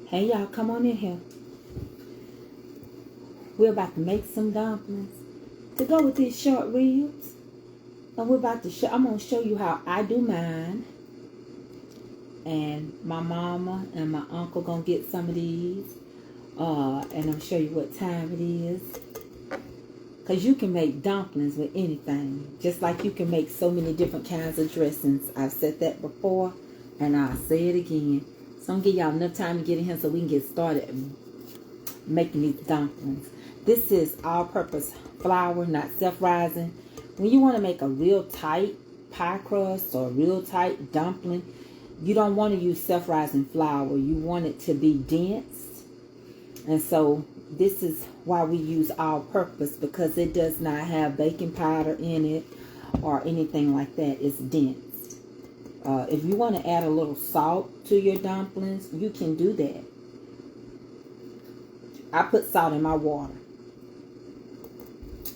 Hey y'all, come on in here. We're about to make some dumplings to go with these short ribs. And we're about to show, I'm going to show you how I do mine. And my mama and my uncle going to get some of these. And I'll show you what time it is. Because you can make dumplings with anything. Just like you can make so many different kinds of dressings. I've said that before. And I'll say it again. So I'm going to give y'all enough time to get in here so we can get started making these dumplings. This is all-purpose flour, not self-rising. When you want to make a real tight pie crust or a real tight dumpling, you don't want to use self-rising flour. You want it to be dense. And so this is why we use all-purpose, because it does not have baking powder in it or anything like that. It's dense. If you want to add a little salt to your dumplings, you can do that. I put salt in my water.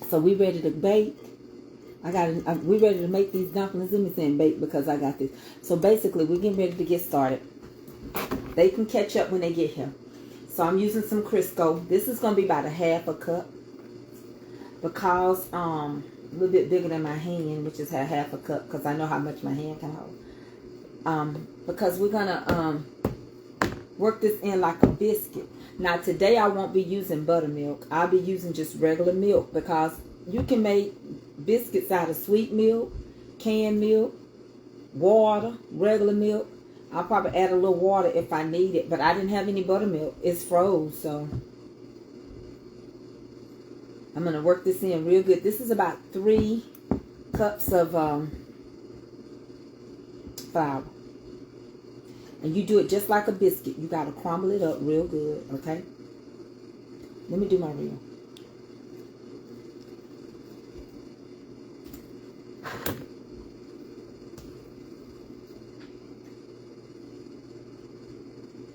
So we ready to bake. We ready to make these dumplings. Let me say bake because I got this. So basically, we're getting ready to get started. They can catch up when they get here. So I'm using some Crisco. This is going to be about a half a cup. Because a little bit bigger than my hand, which is a half a cup, because I know how much my hand can hold. Because we're going to work this in like a biscuit. Now today I won't be using buttermilk. I'll be using just regular milk, because you can make biscuits out of sweet milk, canned milk, water, regular milk. I'll probably add a little water if I need it, but I didn't have any buttermilk. It's froze, so I'm going to work this in real good. This is about 3 cups of flour. And you do it just like a biscuit. You got to crumble it up real good, okay? Let me do my reel.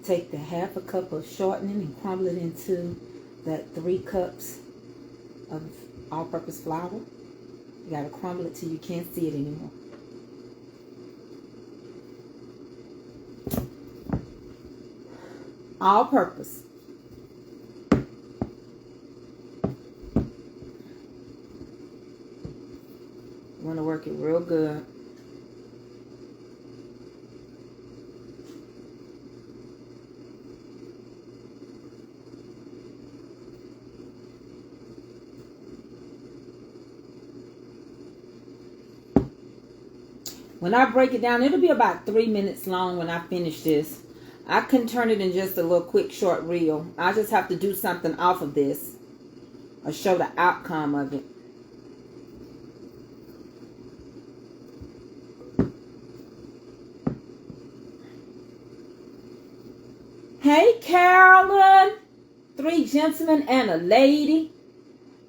Take the half a cup of shortening and crumble it into that 3 cups of all-purpose flour. You got to crumble it till you can't see it anymore. All-purpose. You want to work it real good. When I break it down, it'll be about 3 minutes long when I finish this. I can turn it in just a little quick short reel. I just have to do something off of this or show the outcome of it. Hey, Carolyn. 3 gentlemen and a lady.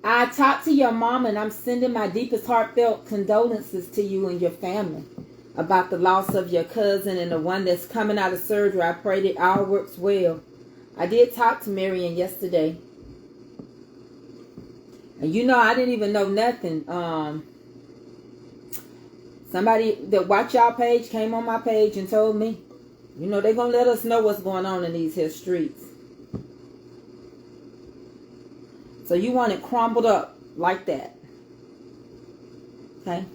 I talked to your mom, and I'm sending my deepest heartfelt condolences to you and your family about the loss of your cousin and the one that's coming out of surgery. I pray that all works well. I did talk to Marion yesterday. And you know, I didn't even know nothing. Somebody that watch y'all page came on my page and told me, you know, they're going to let us know what's going on in these here streets. So you want it crumbled up like that. Okay?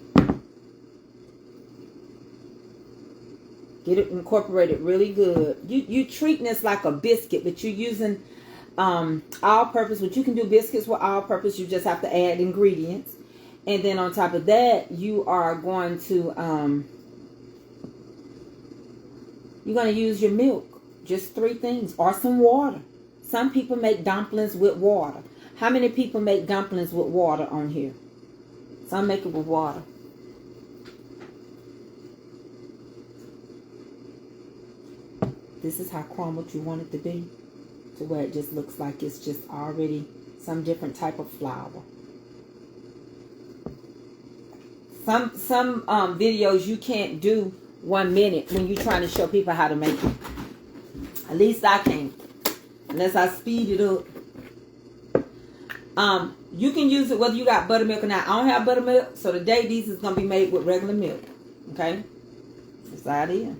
Get it incorporated really good. You treating this like a biscuit, but you're using all-purpose. But you can do biscuits with all-purpose. You just have to add ingredients. And then on top of that, you are going to you're going to use your milk. Just 3 things. Or some water. Some people make dumplings with water. How many people make dumplings with water on here? Some make it with water. This is how crumbled you want it to be, to where it just looks like it's just already some different type of flour. Some videos you can't do 1 minute when you're trying to show people how to make it. At least I can't, unless I speed it up. You can use it whether you got buttermilk or not. I don't have buttermilk, so today these is going to be made with regular milk. Okay? That's how it is.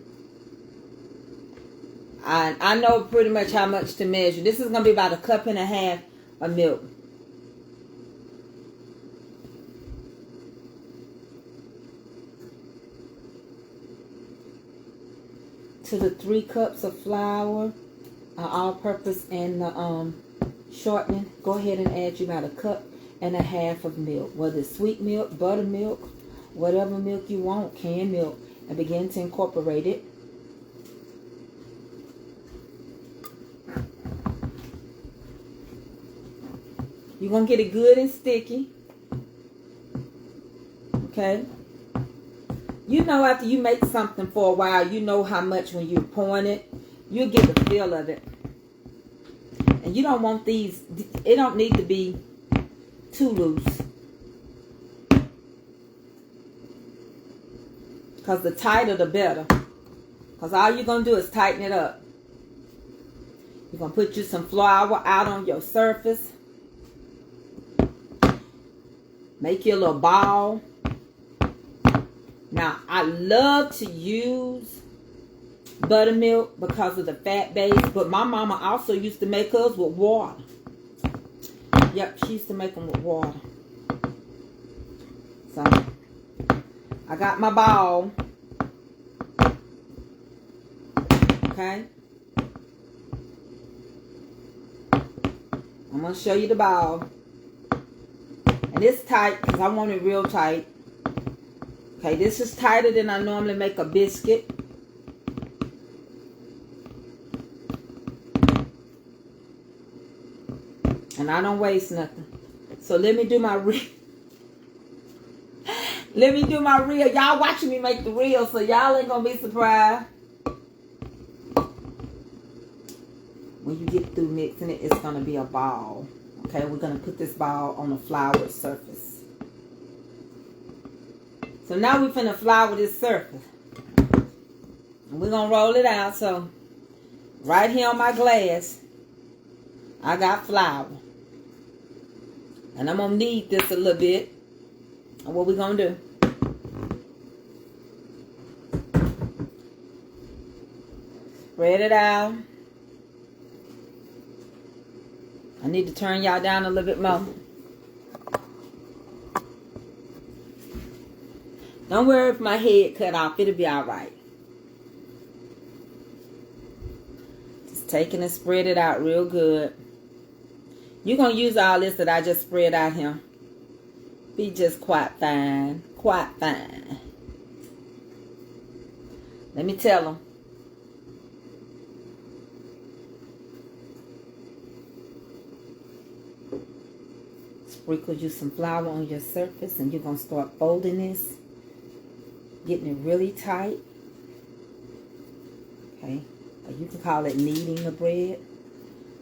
I know pretty much how much to measure. This is going to be about 1.5 cups of milk. To the 3 cups of flour, all-purpose and the shortening, go ahead and add you about 1.5 cups of milk, whether it's sweet milk, buttermilk, whatever milk you want, canned milk, and begin to incorporate it. You're going to get it good and sticky. Okay? You know, after you make something for a while, you know how much when you're pouring it, you'll get the feel of it. And you don't want these, it don't need to be too loose. Because the tighter the better. Because all you're going to do is tighten it up. You're going to put you some flour out on your surface. Make you a little ball. Now, I love to use buttermilk because of the fat base. But my mama also used to make hers with water. Yep, she used to make them with water. So, I got my ball. Okay. I'm going to show you the ball. And it's tight because I want it real tight. Okay, this is tighter than I normally make a biscuit. And I don't waste nothing. So let me do my reel. Let me do my reel. Y'all watching me make the reel, so y'all ain't going to be surprised. When you get through mixing it, it's going to be a ball. Okay, we're going to put this ball on a floured surface. So now we're finna flour this surface. And we're going to roll it out. So right here on my glass, I got flour. And I'm going to knead this a little bit. And what we're going to do. Spread it out. I need to turn y'all down a little bit more. Don't worry if my head cut off. It'll be all right. Just taking and spread it out real good. You're going to use all this that I just spread out here. Be just quite fine. Quite fine. Let me tell them. Sprinkle you some flour on your surface and you're going to start folding this. Getting it really tight. Okay. Or you can call it kneading the bread.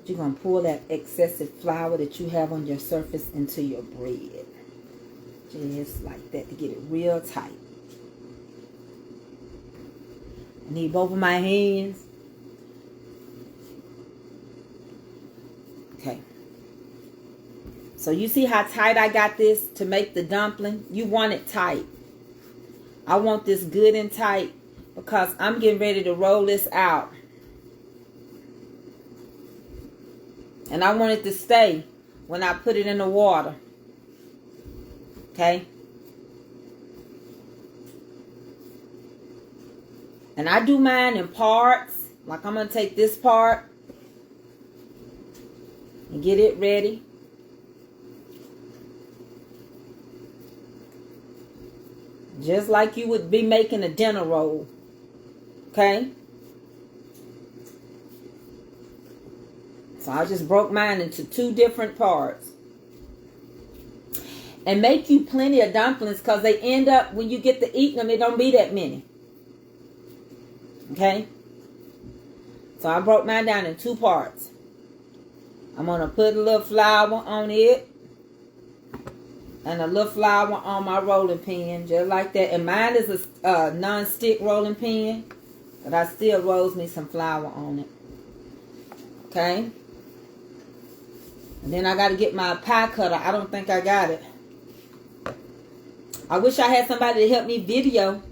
You're going to pour that excessive flour that you have on your surface into your bread. Just like that to get it real tight. I need both of my hands. Okay. So you see how tight I got this to make the dumpling? You want it tight. I want this good and tight because I'm getting ready to roll this out. And I want it to stay when I put it in the water. Okay? And I do mine in parts. Like I'm going to take this part and get it ready. Just like you would be making a dinner roll. Okay? So I just broke mine into 2 different parts. And make you plenty of dumplings because they end up, when you get to eating them, it don't be that many. Okay? So I broke mine down in 2 parts. I'm going to put a little flour on it. And a little flour on my rolling pin, just like that. And mine is a non-stick rolling pin, but I still rolls me some flour on it. Okay? And then I got to get my pie cutter. I don't think I got it. I wish I had somebody to help me video.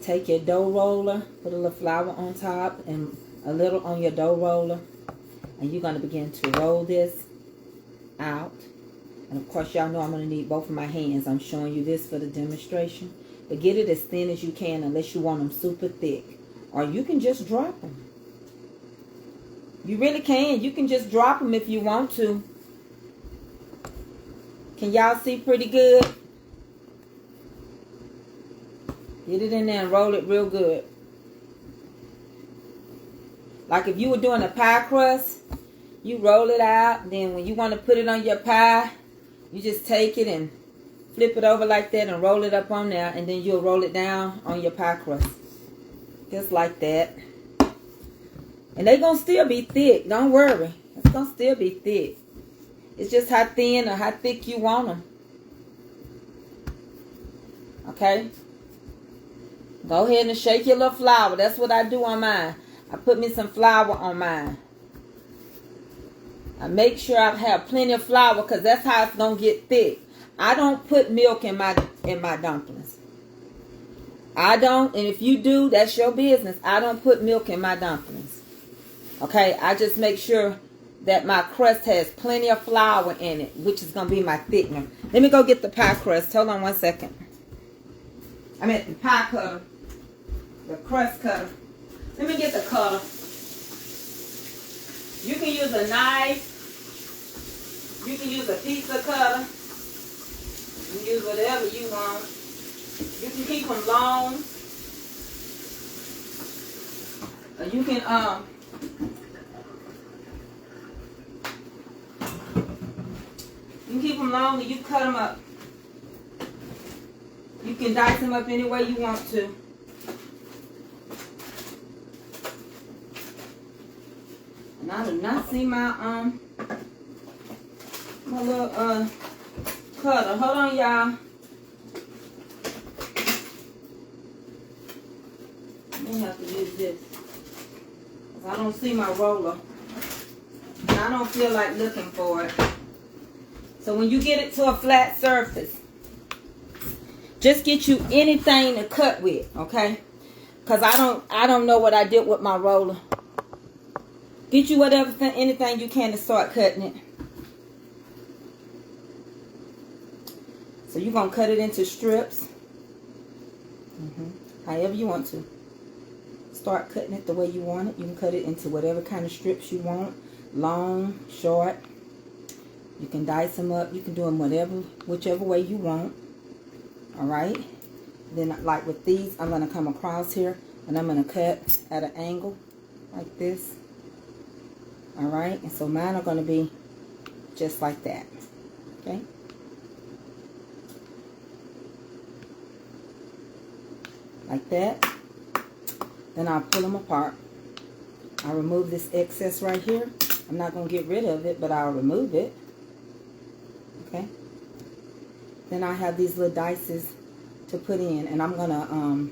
take your dough roller, put a little flour on top and a little on your dough roller, and you're going to begin to roll this out. And of course, y'all know I'm going to need both of my hands. I'm showing you this for the demonstration. But get it as thin as you can unless you want them super thick. Or you can just drop them. You really can. You can just drop them if you want to. Can y'all see pretty good? Get it in there and roll it real good. Like if you were doing a pie crust, you roll it out. Then when you want to put it on your pie, you just take it and flip it over like that and roll it up on there. And then you'll roll it down on your pie crust. Just like that. And they're going to still be thick. Don't worry. It's going to still be thick. It's just how thin or how thick you want them. Okay? Go ahead and shake your little flour. That's what I do on mine. I put me some flour on mine. I make sure I have plenty of flour because that's how it's going to get thick. I don't put milk in my dumplings. I don't. And if you do, that's your business. I don't put milk in my dumplings. Okay? I just make sure that my crust has plenty of flour in it, which is going to be my thickener. Let me go get the pie crust. Hold on one second. I meant the pie cutter. The crust cutter. Let me get the cutter. You can use a knife. You can use a pizza cutter. You can use whatever you want. You can keep them long. Or you can keep them long and you cut them up. You can dice them up any way you want to. And I do not see my little cutter. Hold on, y'all. I'm gonna have to use this. 'Cause I don't see my roller. And I don't feel like looking for it. So when you get it to a flat surface, just get you anything to cut with, okay? Because I don't know what I did with my roller. Get you anything you can to start cutting it. So you're going to cut it into strips. However you want to. Start cutting it the way you want it. You can cut it into whatever kind of strips you want. Long, short. You can dice them up. You can do them whichever way you want. Alright. Then like with these, I'm going to come across here. And I'm going to cut at an angle. Like this. Alright. And so mine are going to be just like that. Okay. Like that. Then I'll pull them apart. I'll remove this excess right here. I'm not going to get rid of it, but I'll remove it. Okay. Then I have these little dices to put in. And I'm going to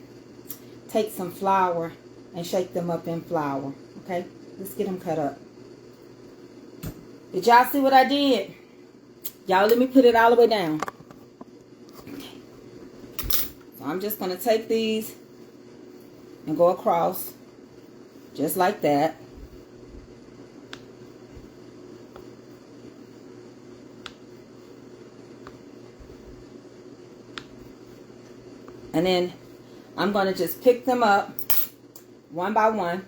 take some flour and shake them up in flour. Okay. Let's get them cut up. Did y'all see what I did? Y'all, let me put it all the way down. Okay. So I'm just going to take these and go across just like that. And then I'm going to just pick them up one by one.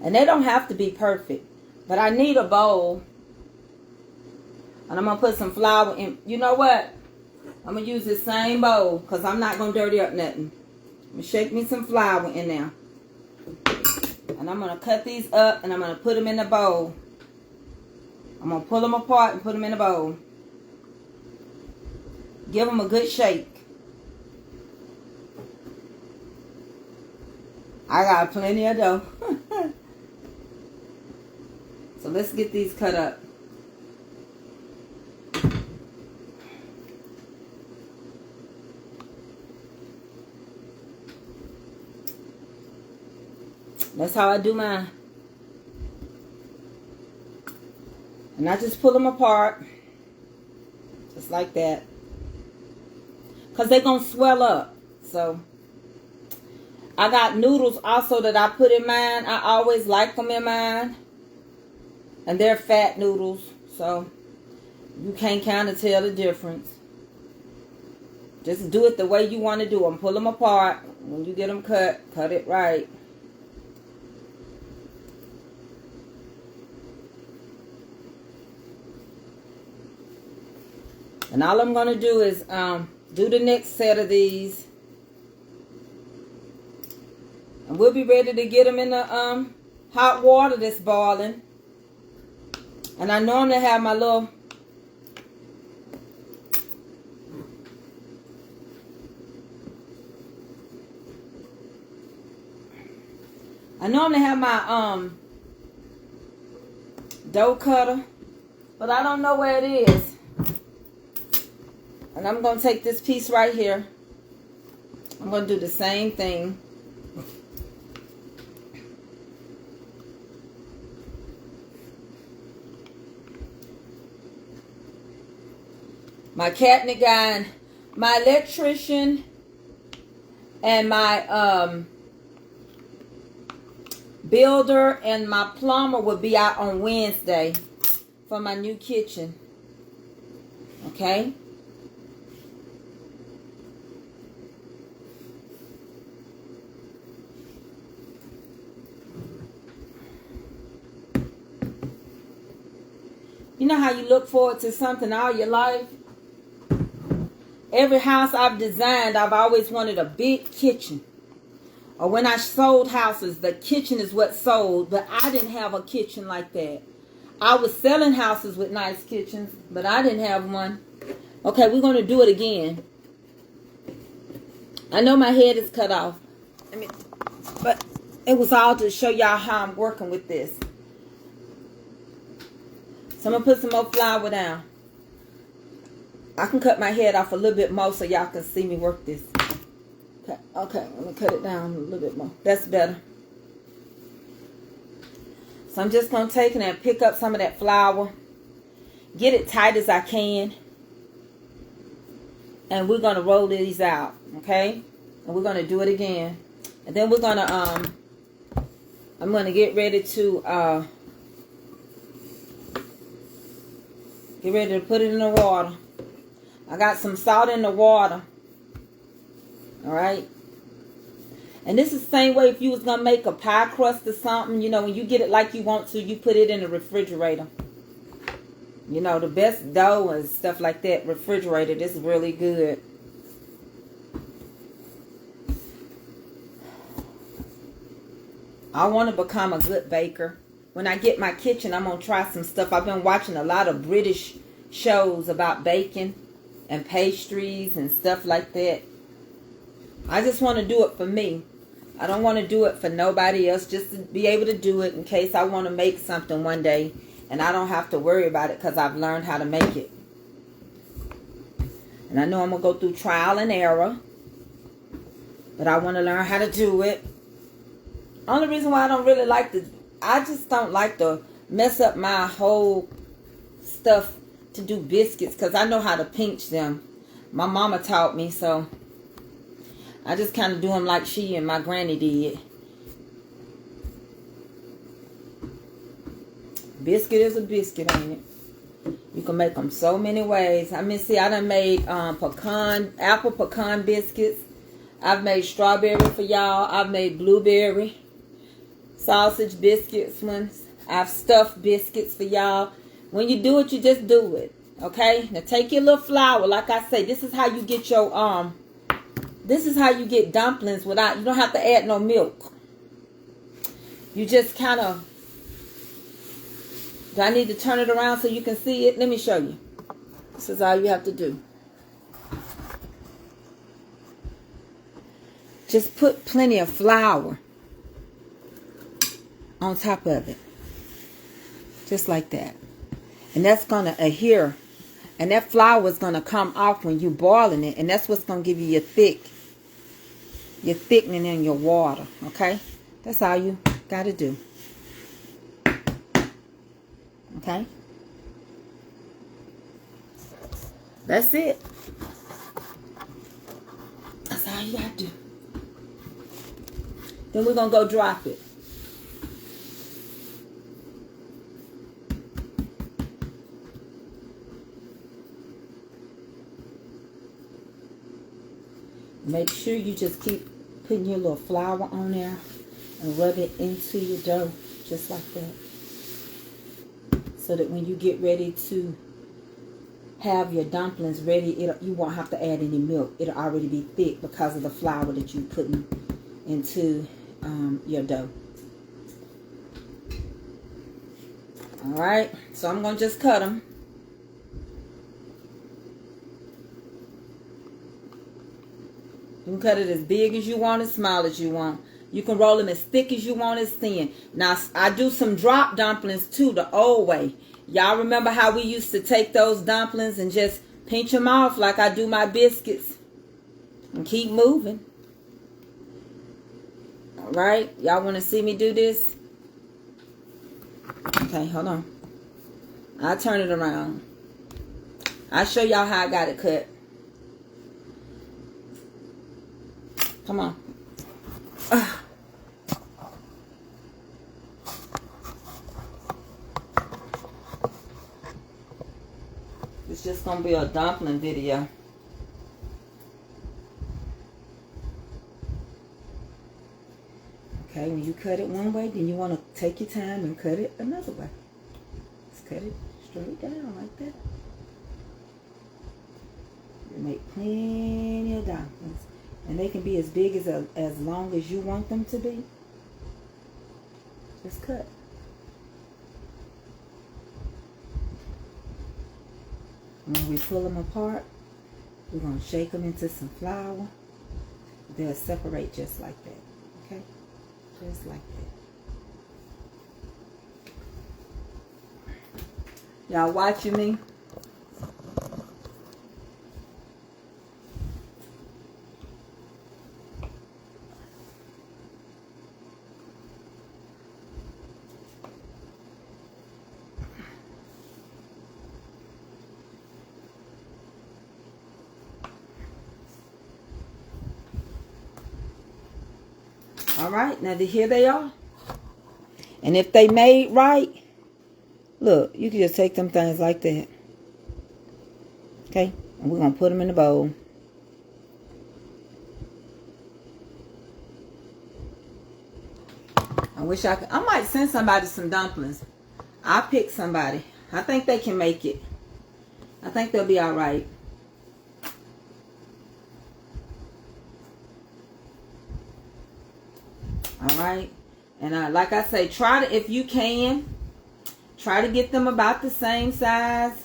And they don't have to be perfect. But I need a bowl. And I'm going to put some flour in. You know what? I'm going to use this same bowl because I'm not going to dirty up nothing. I'm going to shake me some flour in there. And I'm going to cut these up and I'm going to put them in the bowl. I'm going to pull them apart and put them in the bowl. Give them a good shake. I got plenty of dough. So let's get these cut up. That's how I do mine. And I just pull them apart. Just like that. Because they're going to swell up. So I got noodles also that I put in mine. I always like them in mine. And they're fat noodles. So you can't kind of tell the difference. Just do it the way you want to do them. Pull them apart. When you get them cut, cut it right. And all I'm going to do is do the next set of these. And we'll be ready to get them in the hot water that's boiling. And I normally have my little... I normally have my dough cutter. But I don't know where it is. And I'm going to take this piece right here. I'm going to do the same thing. My cabinet guy and my electrician and my builder and my plumber will be out on Wednesday for my new kitchen. Okay? You know how you look forward to something all your life? Every house I've designed, I've always wanted a big kitchen. Or when I sold houses, the kitchen is what sold. But I didn't have a kitchen like that. I was selling houses with nice kitchens, but I didn't have one. Okay, we're going to do it again. I know my head is cut off. But it was all to show y'all how I'm working with this. So I'm going to put some more flour down. I can cut my head off a little bit more so y'all can see me work this. Okay, let me cut it down a little bit more. That's better. So I'm just going to take and pick up some of that flour. Get it tight as I can. And we're going to roll these out. Okay? And we're going to do it again. And then we're going to, I'm going to get ready to, put it in the water. I got some salt in the water. Alright. And this is the same way if you was going to make a pie crust or something. You know, when you get it like you want to, you put it in the refrigerator. You know, the best dough and stuff like that, refrigerated, is really good. I want to become a good baker. When I get my kitchen, I'm going to try some stuff. I've been watching a lot of British shows about baking and pastries and stuff like that. I just want to do it for me. I don't want to do it for nobody else. Just to be able to do it in case I want to make something one day. And I don't have to worry about it because I've learned how to make it. And I know I'm going to go through trial and error. But I want to learn how to do it. Only reason why I don't really like to... I just don't like to mess up my whole stuff to do biscuits. Because I know how to pinch them. My mama taught me, so... I just kind of do them like she and my granny did. Biscuit is a biscuit, ain't it? You can make them so many ways. I mean, see, I done made apple pecan biscuits. I've made strawberry for y'all. I've made blueberry sausage biscuits ones. I've stuffed biscuits for y'all. When you do it, you just do it. Okay? Now take your little flour. Like I say, this is how you get your this is how you get dumplings without, you don't have to add no milk. You just kind of, do I need to turn it around so you can see it? Let me show you. This is all you have to do. Just put plenty of flour on top of it. Just like that. And that's going to adhere. And that flour is going to come off when you're boiling it. And that's what's going to give you your thickening in your water. Okay? That's all you got to do. Okay? That's it. That's all you got to do. Then we're going to go drop it. Make sure you just keep putting your little flour on there and rub it into your dough just like that. So that when you get ready to have your dumplings ready, you won't have to add any milk. It'll already be thick because of the flour that you're putting into your dough. Alright, so I'm going to just cut them. You can cut it as big as you want, as small as you want. You can roll them as thick as you want, as thin. Now, I do some drop dumplings too, the old way. Y'all remember how we used to take those dumplings and just pinch them off like I do my biscuits? And keep moving. Alright, y'all want to see me do this? Okay, hold on. I'll turn it around. I'll show y'all how I got it cut. Come on. It's just going to be a dumpling video. Okay, when you cut it one way, then you want to take your time and cut it another way. Just cut it straight down like that. You make plenty of dumplings. And they can be as big as long as you want them to be. Just cut. When we pull them apart, we're going to shake them into some flour. They'll separate just like that. Okay? Just like that. Y'all watching me? Alright, now here they are. And if they made right, look, you can just take them things like that. Okay, and we're going to put them in the bowl. I wish I could. I might send somebody some dumplings. I'll pick somebody. I think they can make it. I think they'll be alright. Alright, and like I say, try to, if you can, try to get them about the same size.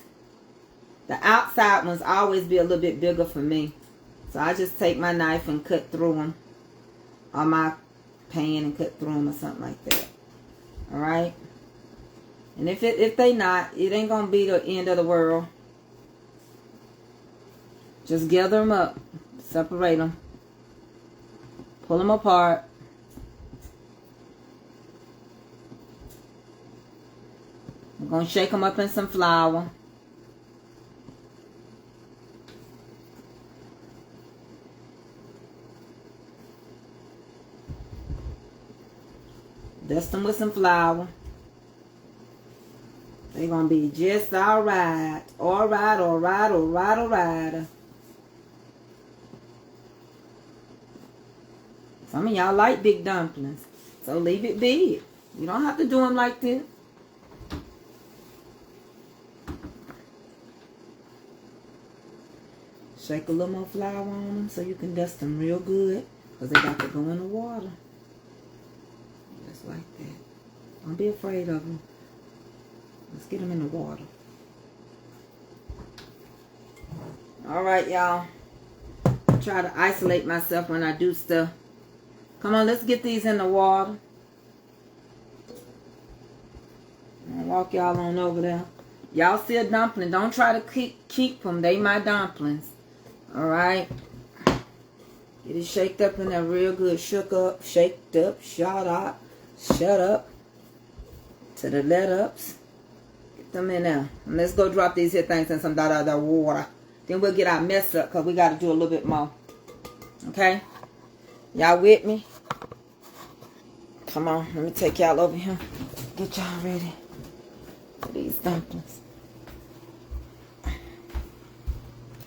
The outside ones always be a little bit bigger for me, so I just take my knife and cut through them, or my pan and cut through them, or something like that. Alright, and if they not, it ain't gonna be the end of the world. Just gather them up, separate them, pull them apart. I'm going to shake them up in some flour. Dust them with some flour. They're going to be just alright. Alright, alright, alright, alright. Some of y'all like big dumplings, so leave it big. You don't have to do them like this. Shake a little more flour on them so you can dust them real good, because they got to go in the water. Just like that. Don't be afraid of them. Let's get them in the water. Alright, y'all. I try to isolate myself when I do stuff. Come on, let's get these in the water. I'll walk y'all on over there. Y'all see a dumpling. Don't try to keep them. They my dumplings. Alright. Get it shaked up in there real good. Shook up, shaked up, shut up to the let ups. Get them in there. And let's go drop these here things in some water. Then we'll get our mess up, because we got to do a little bit more. Okay? Y'all with me? Come on, let me take y'all over here. Get y'all ready for these dumplings.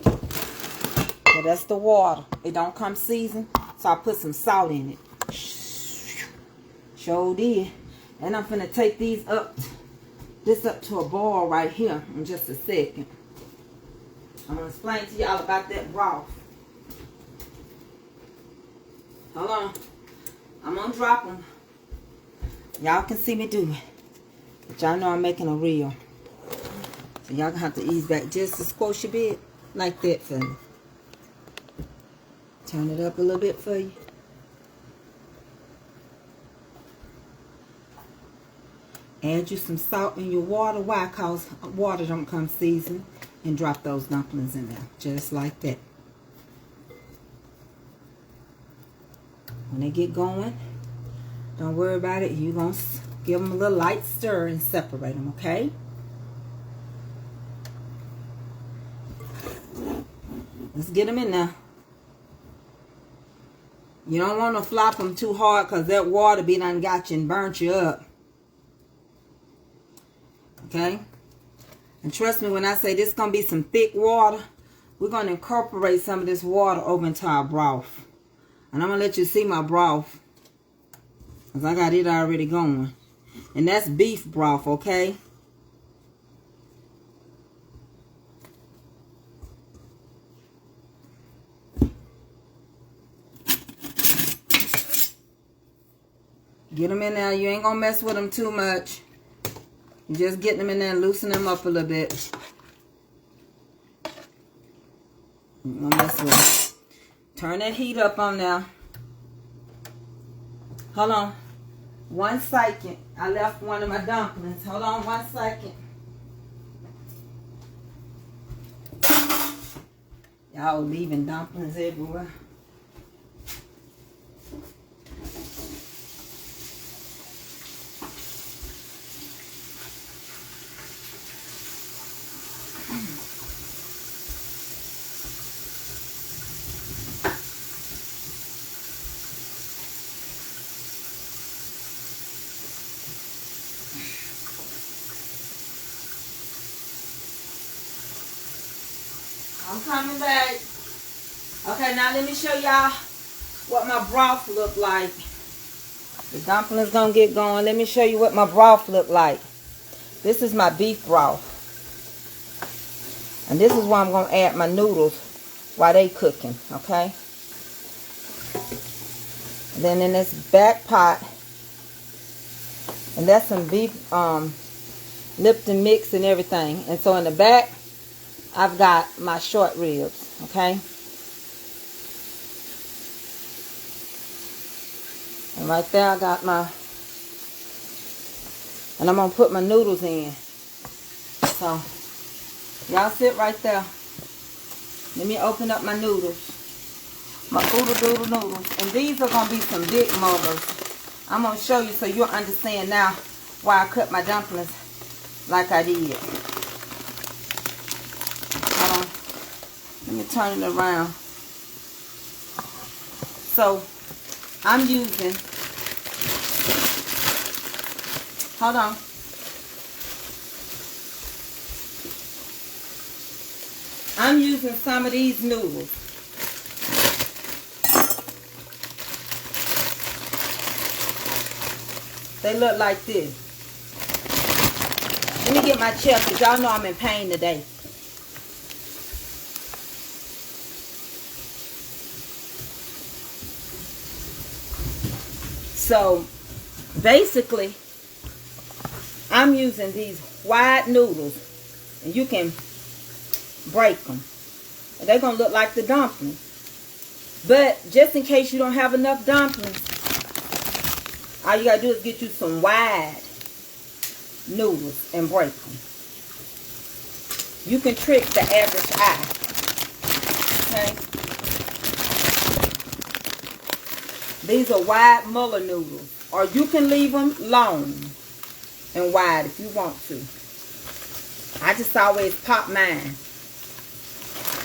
So that's the water. It don't come seasoned, so I put some salt in it. Sure did. And I'm finna take these up, this up to a boil right here in just a second. I'm gonna explain to y'all about that broth. Hold on. I'm gonna drop them. Y'all can see me do it. But y'all know I'm making a reel. So y'all gonna have to ease back just a squash a bit. Like that for me. Turn it up a little bit for you. Add you some salt in your water. Why? Because water don't come seasoned. And drop those dumplings in there. Just like that. When they get going, don't worry about it. You're going to give them a little light stir and separate them, okay? Let's get them in there. You don't want to flop them too hard because that water be done got you and burnt you up. Okay? And trust me when I say this is going to be some thick water, we're going to incorporate some of this water over into our broth. And I'm going to let you see my broth. Because I got it already going. And that's beef broth, okay? Get them in there. You ain't going to mess with them too much. You're just getting them in there and loosen them up a little bit. I'm going to mess with them. Turn that heat up on now. Hold on. 1 second. I left one of my dumplings. Hold on 1 second. Y'all leaving dumplings everywhere. I'm coming back. Okay, now let me show y'all what my broth look like. The dumplings gonna get going. Let me show you what my broth look like. This is my beef broth. And this is where I'm gonna add my noodles while they cooking, okay? And then in this back pot, and that's some beef Lipton mix and everything. And so in the back, I've got my short ribs, okay? And right there I got my, and I'm gonna put my noodles in. So, y'all sit right there. Let me open up my noodles. My oodle doodle noodles. And these are gonna be some big mothers. I'm gonna show you so you'll understand now why I cut my dumplings like I did. Let me turn it around. So, I'm using, hold on. I'm using some of these noodles. They look like this. Let me get my chair because y'all know I'm in pain today. So, basically, I'm using these wide noodles, and you can break them. They're going to look like the dumplings. But, just in case you don't have enough dumplings, all you got to do is get you some wide noodles and break them. You can trick the average eye. Okay? These are wide Muller noodles. Or you can leave them long and wide if you want to. I just always pop mine.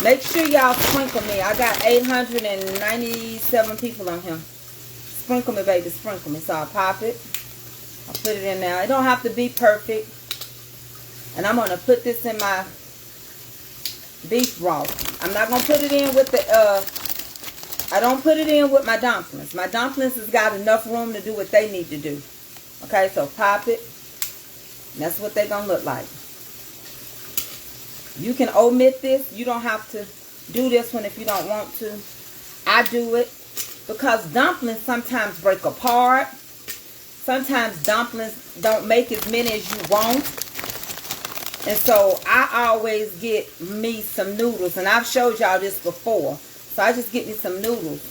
Make sure y'all sprinkle me. I got 897 people on here. sprinkle me, baby, sprinkle me. So I pop it. I put it in there. It don't have to be perfect. And I'm going to put this in my beef broth. I'm not going to put it in with the, I don't put it in with my dumplings. My dumplings has got enough room to do what they need to do. Okay, so pop it. And that's what they're going to look like. You can omit this. You don't have to do this one if you don't want to. I do it because dumplings sometimes break apart. Sometimes dumplings don't make as many as you want. And so I always get me some noodles. And I've showed y'all this before. So I just get me some noodles.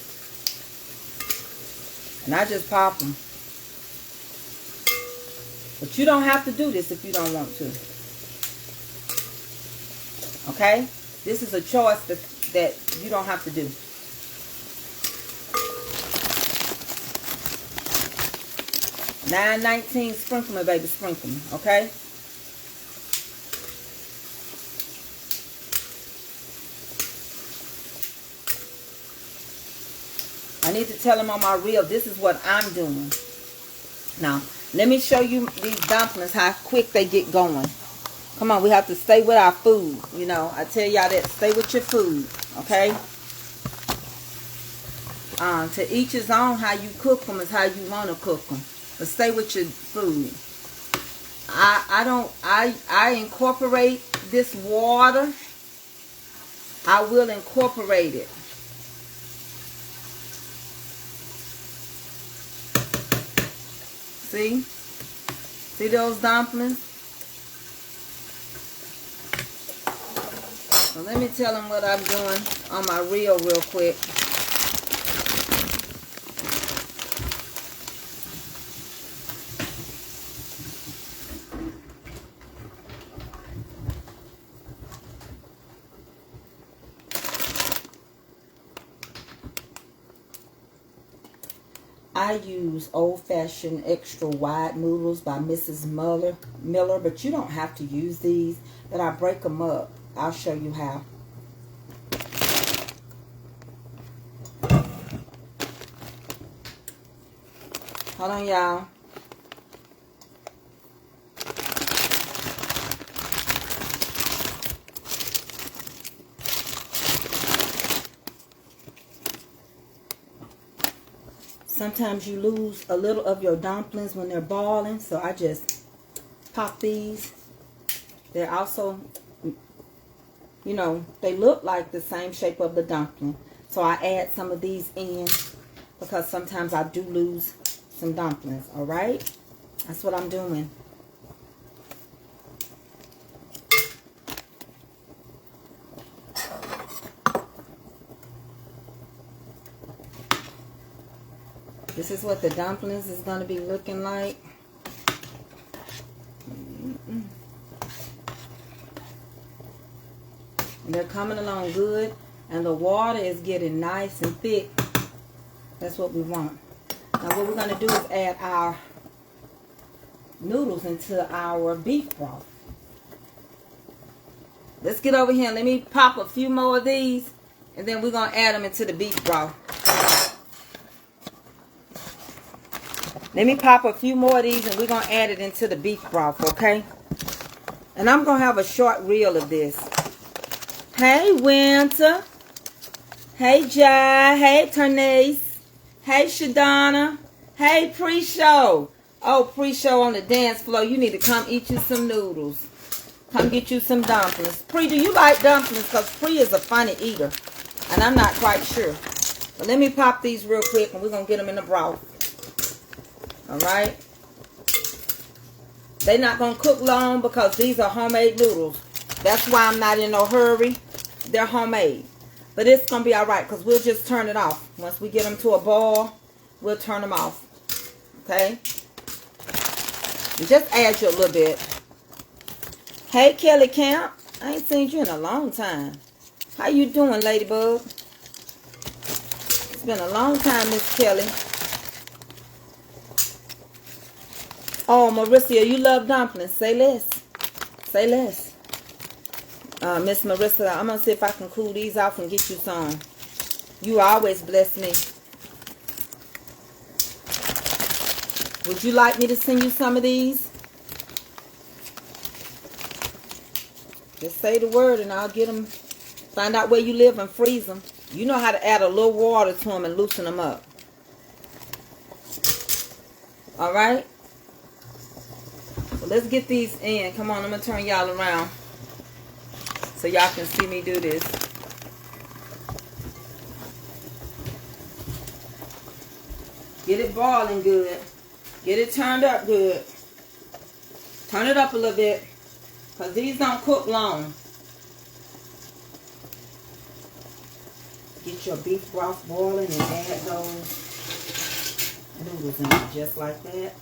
And I just pop them. But you don't have to do this if you don't want to. Okay? This is a choice that you don't have to do. $9.19, sprinkle me, baby, sprinkle me, okay? I need to tell them on my reel, this is what I'm doing. Now, let me show you these dumplings, how quick they get going. Come on, we have to stay with our food. You know, I tell y'all that, stay with your food, okay? To each his own, how you cook them is how you want to cook them. But stay with your food. I incorporate this water. I will incorporate it. See? See those dumplings? So let me tell them what I'm doing on my reel real quick. I use old-fashioned extra wide noodles by Mrs. Miller, but you don't have to use these. But I break them up. I'll show you how. Hold on, y'all. Sometimes you lose a little of your dumplings when they're boiling, so I just pop these. They're also, you know, they look like the same shape of the dumpling. So I add some of these in because sometimes I do lose some dumplings, all right? That's what I'm doing. This is what the dumplings is going to be looking like. And they're coming along good. And the water is getting nice and thick. That's what we want. Now what we're going to do is add our noodles into our beef broth. Let's get over here. Let me pop a few more of these. And then we're going to add them into the beef broth. Let me pop a few more of these and we're going to add it into the beef broth, okay? And I'm going to have a short reel of this. Hey, Winter. Hey, Jai. Hey, Ternace. Hey, Shadonna. Hey, pre-show. Oh, pre-show on the dance floor. You need to come eat you some noodles. Come get you some dumplings. Pre, do you like dumplings? Because Pre is a funny eater. And I'm not quite sure. But let me pop these real quick and we're going to get them in the broth. Alright? They're not going to cook long because these are homemade noodles. That's why I'm not in no hurry. They're homemade. But it's going to be alright because we'll just turn it off. Once we get them to a boil, we'll turn them off. Okay? We just add you a little bit. Hey, Kelly Camp. I ain't seen you in a long time. How you doing, Ladybug? It's been a long time, Miss Kelly. Oh, Marissa, you love dumplings. Say less. Say less. Miss Marissa, I'm going to see if I can cool these off and get you some. You always bless me. Would you like me to send you some of these? Just say the word and I'll get them. Find out where you live and freeze them. You know how to add a little water to them and loosen them up. Alright? So let's get these in. Come on, I'm going to turn y'all around so y'all can see me do this. Get it boiling good. Get it turned up good. Turn it up a little bit, because these don't cook long. Get your beef broth boiling and add those noodles in it just like that.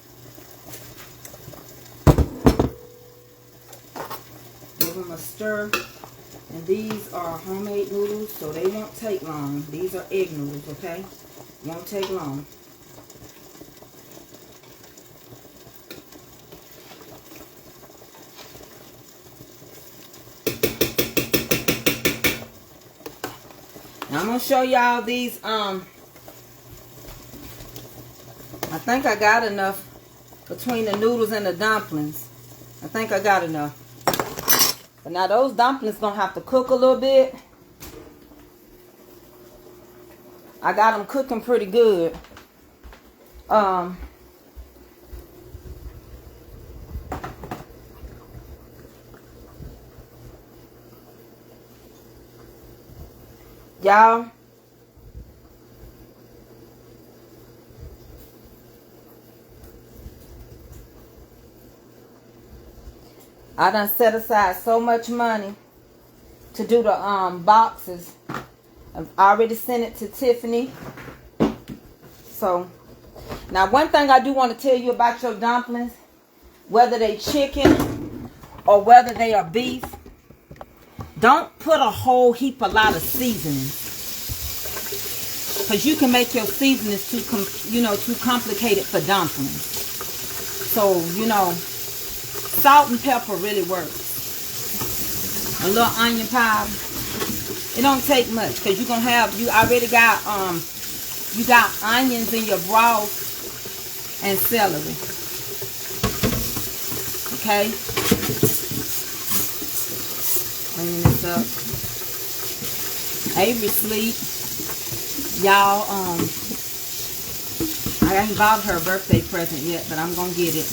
Give them a stir. And these are homemade noodles, so they won't take long. These are egg noodles, okay? Won't take long. Now I'm going to show y'all these, I think I got enough between the noodles and the dumplings. I think I got enough. But now those dumplings going to have to cook a little bit. I got them cooking pretty good. Y'all, I done set aside so much money to do the boxes. I've already sent it to Tiffany. So, now one thing I do want to tell you about your dumplings, whether they chicken or whether they are beef, don't put a whole heap a lot of seasoning, because you can make your seasonings too complicated for dumplings. So, salt and pepper really works. A little onion powder. It don't take much, because you already got you got onions in your broth and celery. Okay? Clean this up. Avery sleep. Y'all, I ain't bought her a birthday present yet, but I'm gonna get it.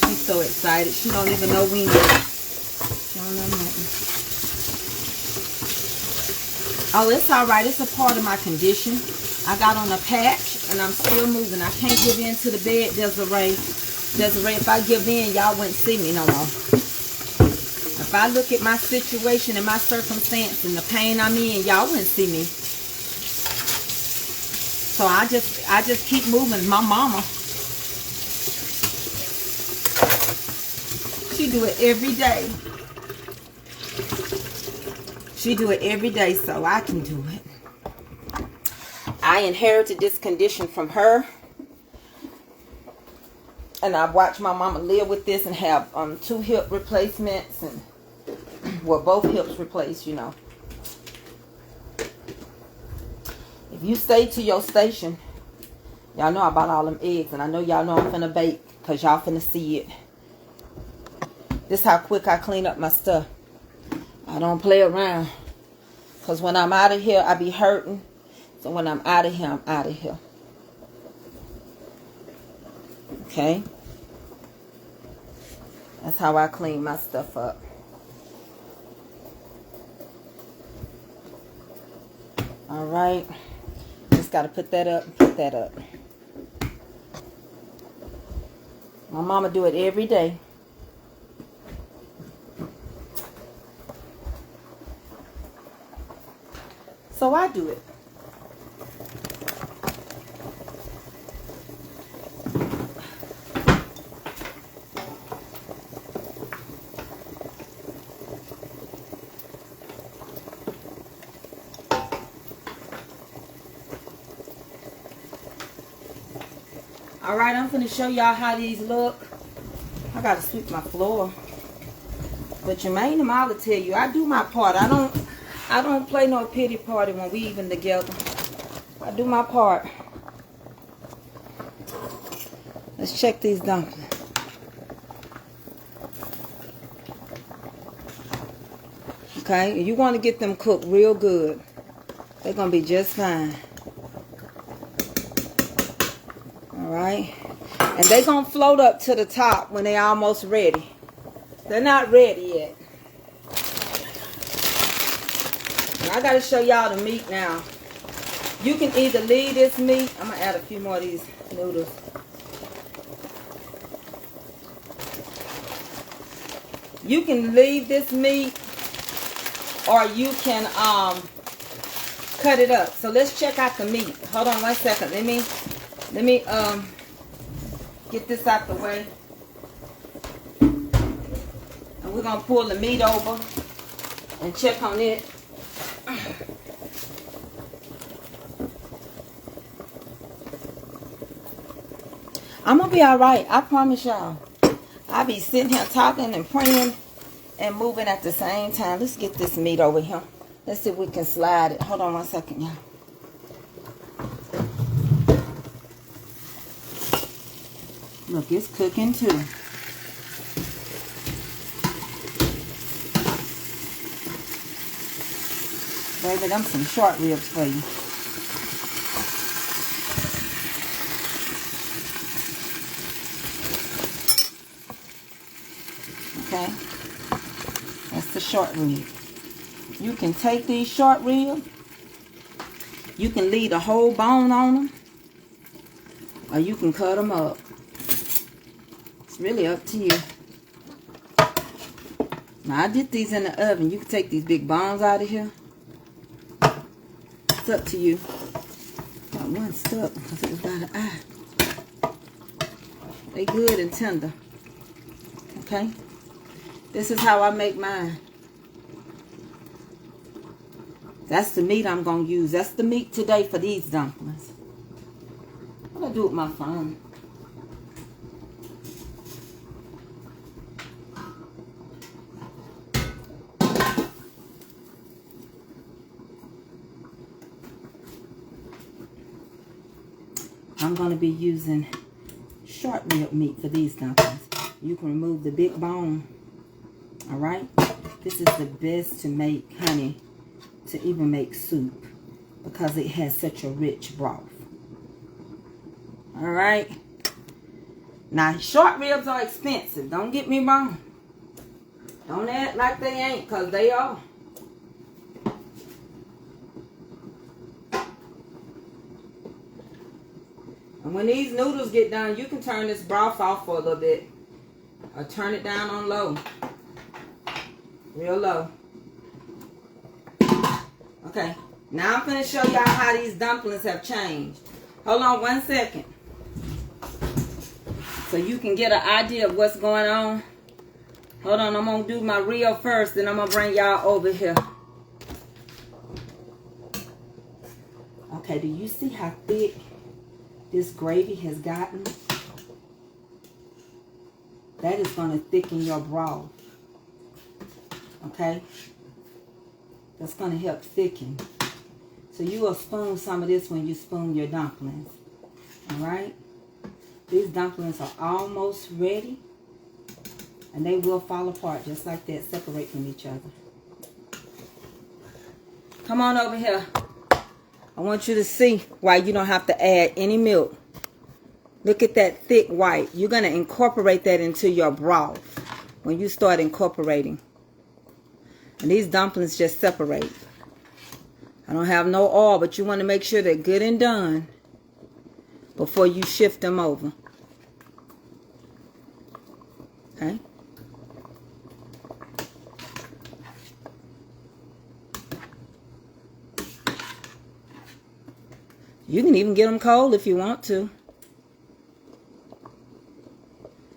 She's so excited. She don't even know we need it. She don't know nothing. Oh, it's alright. It's a part of my condition. I got on a patch and I'm still moving. I can't give in to the bed, Desiree. Desiree, if I give in, y'all wouldn't see me no more. If I look at my situation and my circumstance and the pain I'm in, y'all wouldn't see me. So I just keep moving. My mama, she do it every day. She do it every day, so I can do it. I inherited this condition from her. And I've watched my mama live with this and have 2 hip replacements and both hips replaced, If you stay to your station, y'all know I bought all them eggs, and I know y'all know I'm finna bake, because y'all finna see it. This how quick I clean up my stuff. I don't play around, because when I'm out of here, I be hurting. So when I'm out of here, I'm out of here. Okay? That's how I clean my stuff up. Alright. Just got to put that up and put that up. My mama do it every day. So I do it. Alright, I'm going to show y'all how these look. I got to sweep my floor. But Jermaine and I'll tell you, I do my part. I don't play no pity party when we even together. I do my part. Let's check these dumplings. Okay, you want to get them cooked real good. They're going to be just fine. Alright. And they're going to float up to the top when they're almost ready. They're not ready yet. Now, I got to show y'all the meat now. You can either leave this meat. I'm going to add a few more of these noodles. You can leave this meat, or you can cut it up. So let's check out the meat. Hold on 1 second. Let me get this out the way. And we're gonna pull the meat over and check on it. I'm gonna be all right. I promise y'all. I'll be sitting here talking and praying and moving at the same time. Let's get this meat over here. Let's see if we can slide it. Hold on 1 second, y'all. Look, it's cooking too. Baby, them some short ribs for you. Okay, that's the short rib. You can take these short ribs, you can leave the whole bone on them, or you can cut them up. It's really up to you. Now, I did these in the oven. You can take these big bones out of here. It's up to you. Got one stuck because it was by the eye. They good and tender. Okay? This is how I make mine. That's the meat I'm going to use. That's the meat today for these dumplings. What do I do with my phone? I'm going to be using short rib meat for these dumplings. You can remove the big bone. Alright? This is the best to make, honey, to even make soup, because it has such a rich broth. Alright? Now, short ribs are expensive. Don't get me wrong. Don't act like they ain't, because they are. And when these noodles get done, you can turn this broth off for a little bit. Or turn it down on low. Real low. Okay. Now I'm going to show y'all how these dumplings have changed. Hold on 1 second. So you can get an idea of what's going on. Hold on. I'm going to do my reel first. Then I'm going to bring y'all over here. Okay. Do you see how thick this gravy has gotten? That is going to thicken your broth. Okay? That's going to help thicken. So you will spoon some of this when you spoon your dumplings. Alright? These dumplings are almost ready. And they will fall apart just like that. Separate from each other. Come on over here. I want you to see why you don't have to add any milk. Look at that thick white. You're going to incorporate that into your broth when you start incorporating. And these dumplings just separate. I don't have no oil, but you want to make sure they're good and done before you shift them over. Okay? You can even get them cold if you want to.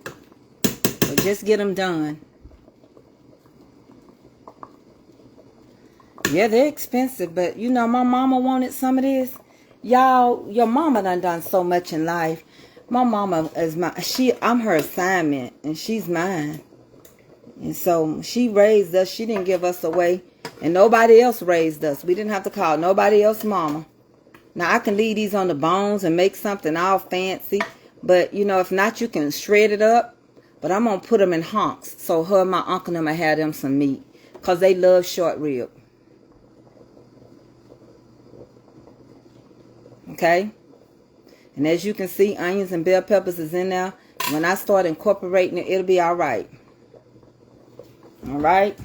But just get them done. Yeah, they're expensive, but you know, my mama wanted some of this. Y'all, your mama done so much in life. My mama is I'm her assignment, and she's mine. And so she raised us. She didn't give us away, and nobody else raised us. We didn't have to call nobody else mama. Now, I can leave these on the bones and make something all fancy, But, you know, if not, you can shred it up. But I'm going to put them in hunks. So her and my uncle and them have them some meat. Because they love short rib. Okay? And as you can see, onions and bell peppers is in there. When I start incorporating it, it'll be all right. All right?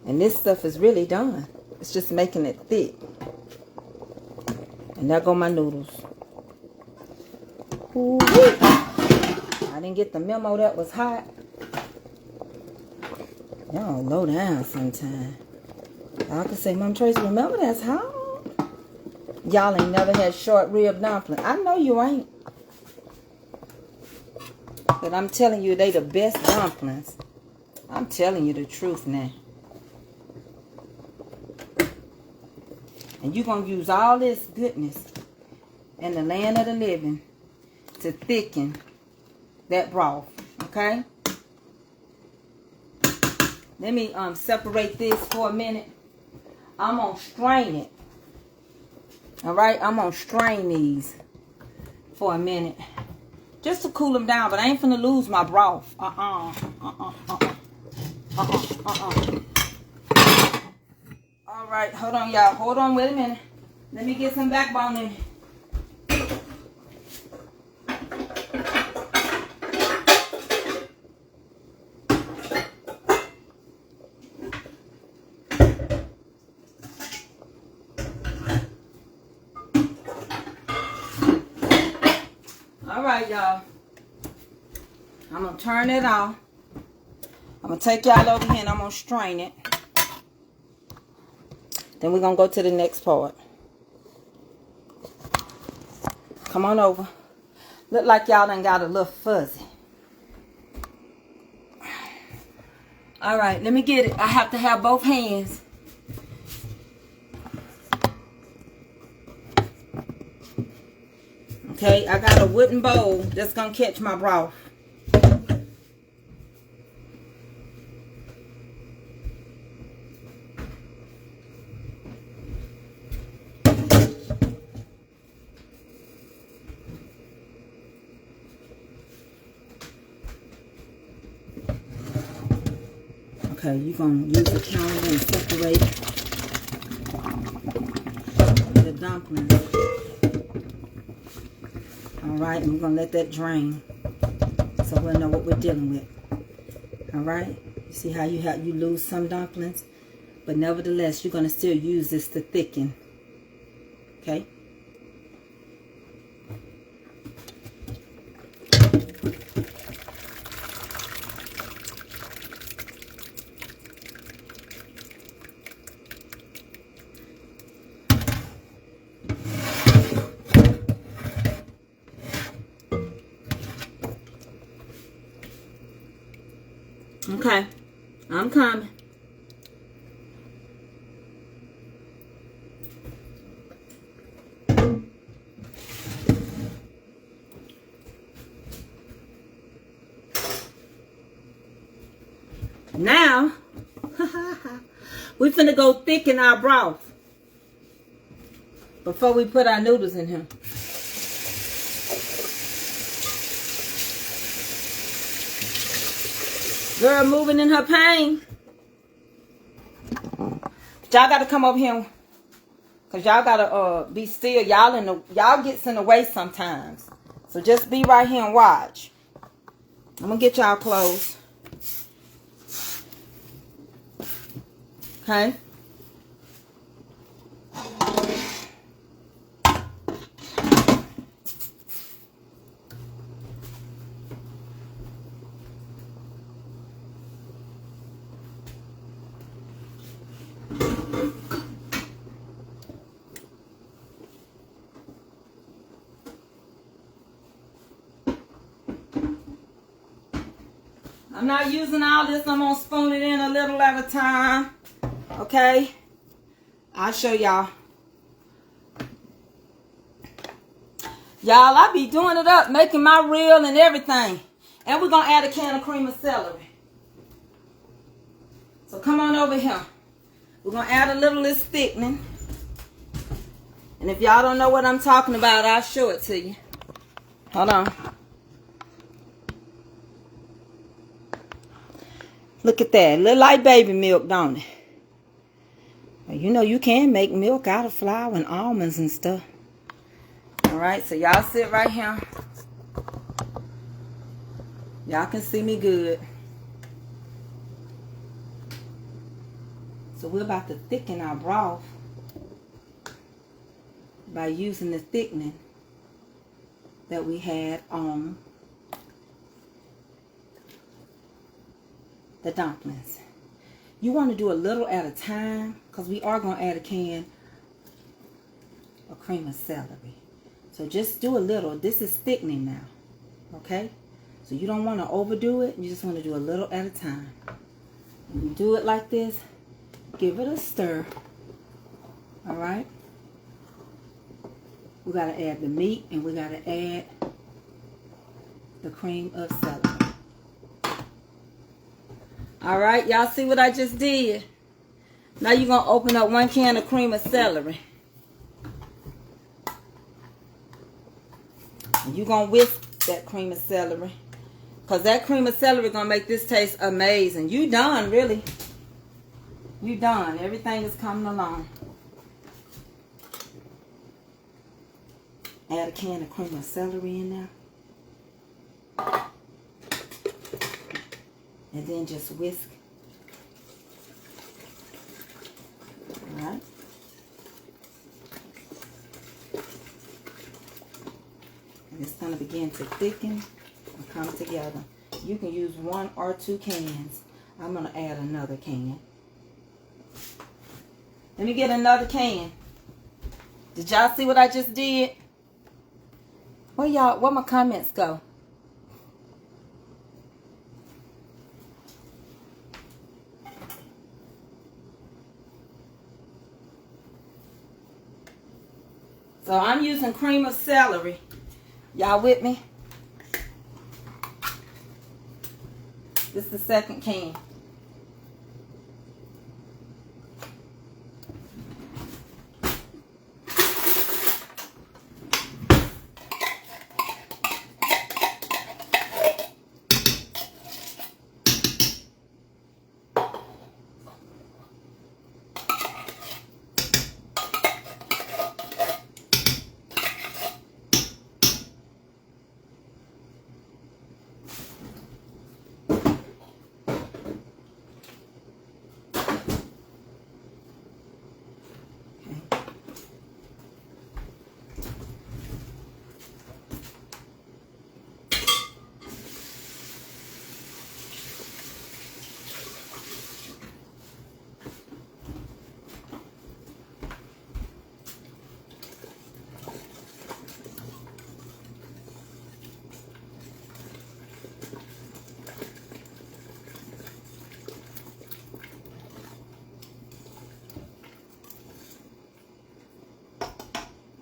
And this stuff is really done. It's just making it thick. And there go my noodles. Ooh-wee. I didn't get the memo that was hot. Y'all low down sometime. I can say, Mom Tracy, remember that's hot? Y'all ain't never had short rib dumpling. I know you ain't. But I'm telling you, they the best dumplings. I'm telling you the truth now. And you're going to use all this goodness in the land of the living to thicken that broth. Okay? Let me separate this for a minute. I'm going to strain it. Alright? I'm going to strain these for a minute. Just to cool them down. But I ain't finna lose my broth. Alright, hold on, y'all. Hold on, wait a minute. Let me get some backbone in. Alright, y'all. I'm going to turn it off. I'm going to take y'all over here and I'm going to strain it. Then we're going to go to the next part. Come on over. Look like y'all done got a little fuzzy. Alright, let me get it. I have to have both hands. Okay, I got a wooden bowl that's going to catch my broth. Okay, you're going to use the counter and separate the dumplings. Alright, and we're going to let that drain so we'll know what we're dealing with. Alright, you see how you lose some dumplings? But nevertheless, you're going to still use this to thicken. Okay? Okay, I'm coming. Now, we finna go thicken our broth before we put our noodles in here. Girl moving in her pain. But y'all gotta come over here. Cause y'all gotta be still. Y'all gets in the way sometimes. So just be right here and watch. I'm gonna get y'all close. Okay. I'm not using all this. I'm going to spoon it in a little at a time. Okay? I'll show y'all. Y'all, I be doing it up, making my reel and everything. And we're going to add a can of cream of celery. So come on over here. We're going to add a little of this thickening. And if y'all don't know what I'm talking about, I'll show it to you. Hold on. Look at that. Look like baby milk, don't it? Well, you know you can make milk out of flour and almonds and stuff. Alright, so y'all sit right here. Y'all can see me good. So we're about to thicken our broth by using the thickening that we had on the dumplings. You want to do a little at a time because we are going to add a can of cream of celery. So just do a little. This is thickening now. Okay? So you don't want to overdo it. You just want to do a little at a time. When you do it like this, give it a stir. Alright? We got to add the meat and we got to add the cream of celery. Alright, y'all see what I just did? Now you're going to open up 1 can of cream of celery. And you're going to whisk that cream of celery. Because that cream of celery is going to make this taste amazing. You done, really. You done. Everything is coming along. Add a can of cream of celery in there. And then just whisk. Alright. And it's going to begin to thicken and come together. You can use 1 or 2 cans. I'm going to add another can. Let me get another can. Did y'all see what I just did? Where my comments go? So I'm using cream of celery. Y'all with me? This is the second can.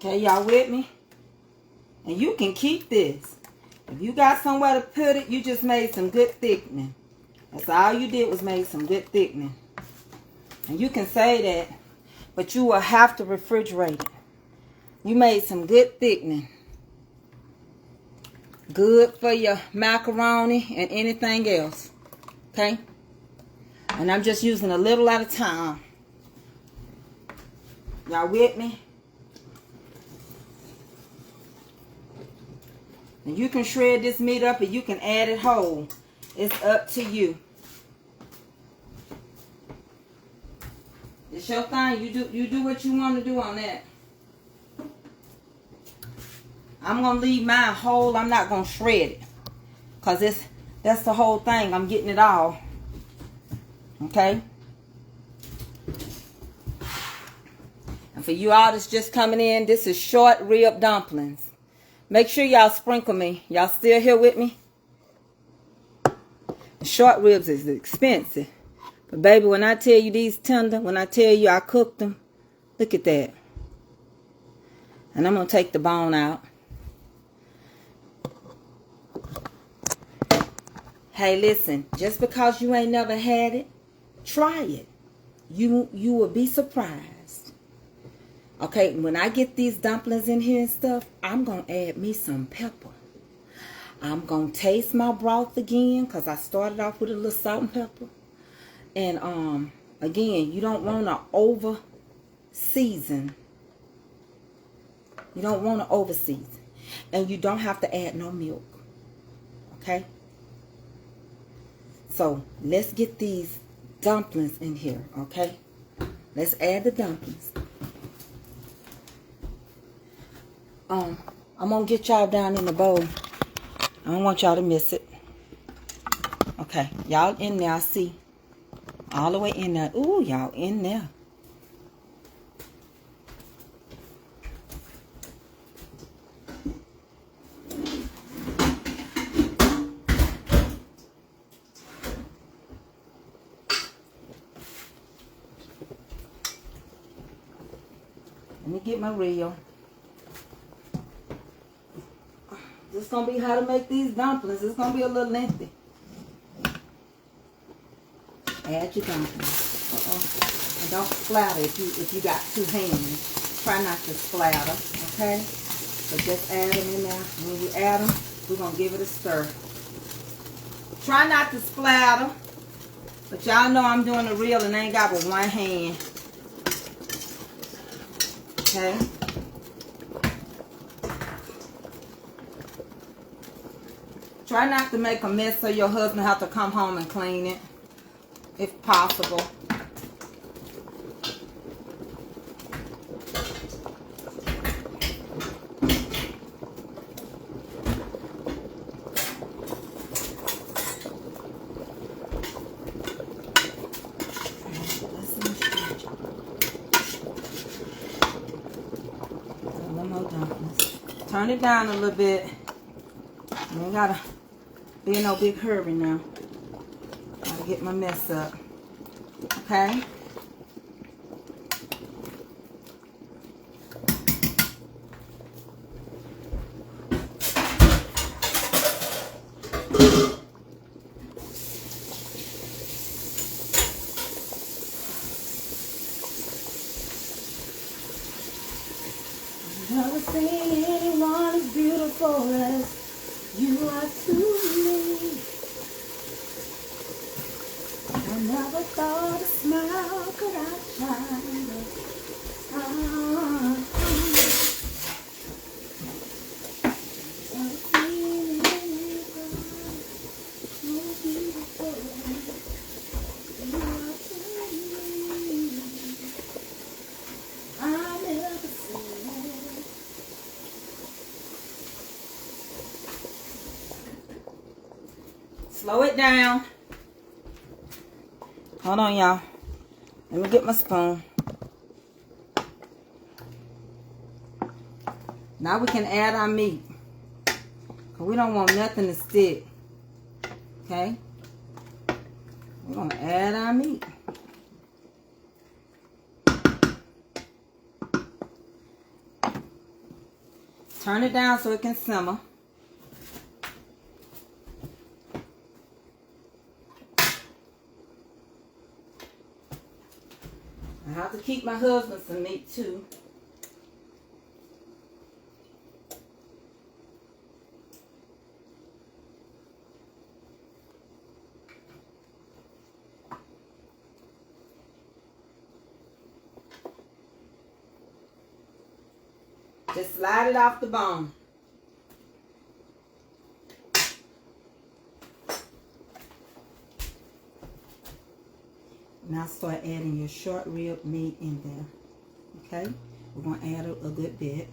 Okay, y'all with me? And you can keep this. If you got somewhere to put it, you just made some good thickening. That's all you did was made some good thickening. And you can say that, but you will have to refrigerate it. You made some good thickening. Good for your macaroni and anything else. Okay? And I'm just using a little at a time. Y'all with me? And you can shred this meat up or you can add it whole. It's up to you. It's your thing. You do what you want to do on that. I'm going to leave mine whole. I'm not going to shred it. Because that's the whole thing. I'm getting it all. Okay? And for you all that's just coming in, this is short rib dumplings. Make sure y'all sprinkle me. Y'all still here with me? Short ribs is expensive. But baby, when I tell you these tender, when I tell you I cooked them, look at that. And I'm going to take the bone out. Hey, listen. Just because you ain't never had it, try it. You will be surprised. Okay, when I get these dumplings in here and stuff, I'm going to add me some pepper. I'm going to taste my broth again because I started off with a little salt and pepper. And again, you don't want to over season. You don't want to over season. And you don't have to add no milk. Okay? So, let's get these dumplings in here, okay? Let's add the dumplings. I'm going to get y'all down in the bowl. I don't want y'all to miss it. Okay, y'all in there, I see. All the way in there. Ooh, y'all in there. Let me get my reel. This is going to be how to make these dumplings. It's going to be a little lengthy. Add your dumplings. And don't splatter if you got two hands. Try not to splatter, okay? But just add them in there. When you add them, we're going to give it a stir. Try not to splatter. But y'all know I'm doing the reel and I ain't got but one hand. Okay? Try not to make a mess so your husband have to come home and clean it, if possible. Turn it down a little bit. You ain't gotta be in no big hurry now. Gotta get my mess up. Okay? Never seen anyone as beautiful as you are to me. I never thought a smile could outshine the sun. Never seen anyone so beautiful as you are to me. I never seen it. Slow it down. Hold on, y'all. Let me get my spoon. Now we can add our meat. We don't want nothing to stick. Okay? We're going to add our meat. Turn it down so it can simmer. I have to keep my husband some meat too. Just slide it off the bone. Now start adding your short rib meat in there. Okay? We're going to add a good bit.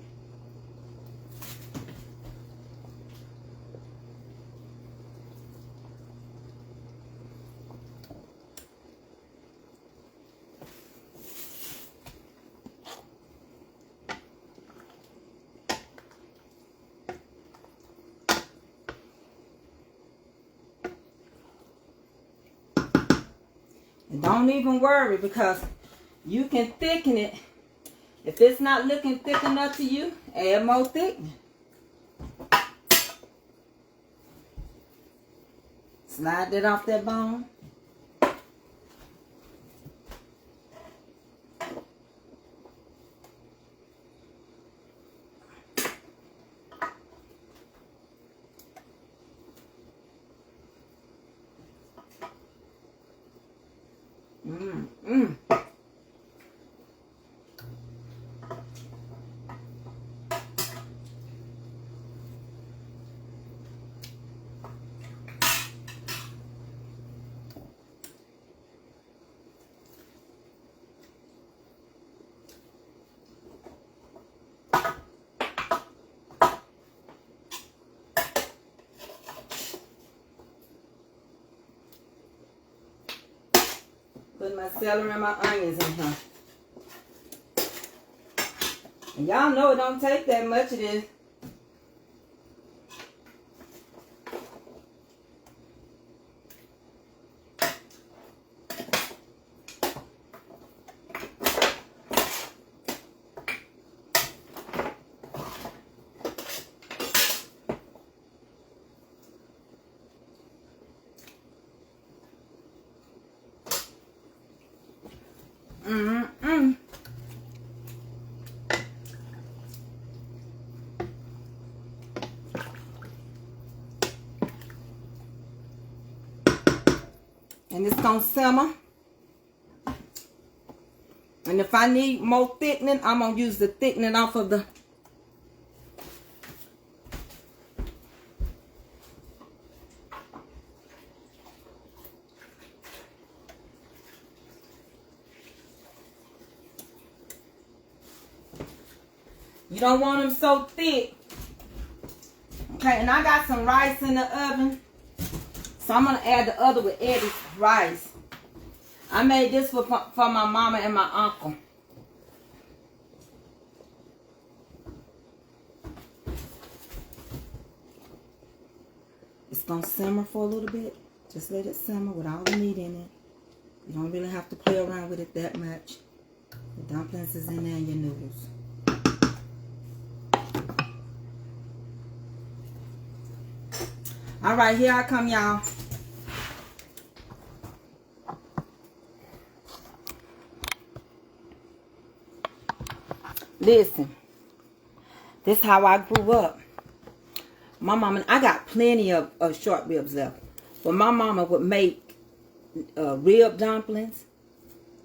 And don't even worry, because you can thicken it. If it's not looking thick enough to you, add more thickening. Slide that off that bone. Put my celery and my onions in here. And y'all know it don't take that much of this. And it's gonna simmer. And if I need more thickening, I'm gonna use the thickening off of the You don't want them so thick. Okay, and I got some rice in the oven. So I'm going to add the other with Eddie's rice. I made this for my mama and my uncle. It's going to simmer for a little bit. Just let it simmer with all the meat in it. You don't really have to play around with it that much. The dumplings is in there and your noodles. All right, here I come, y'all. Listen, this is how I grew up. My mama, I got plenty of short ribs left. But my mama would make rib dumplings,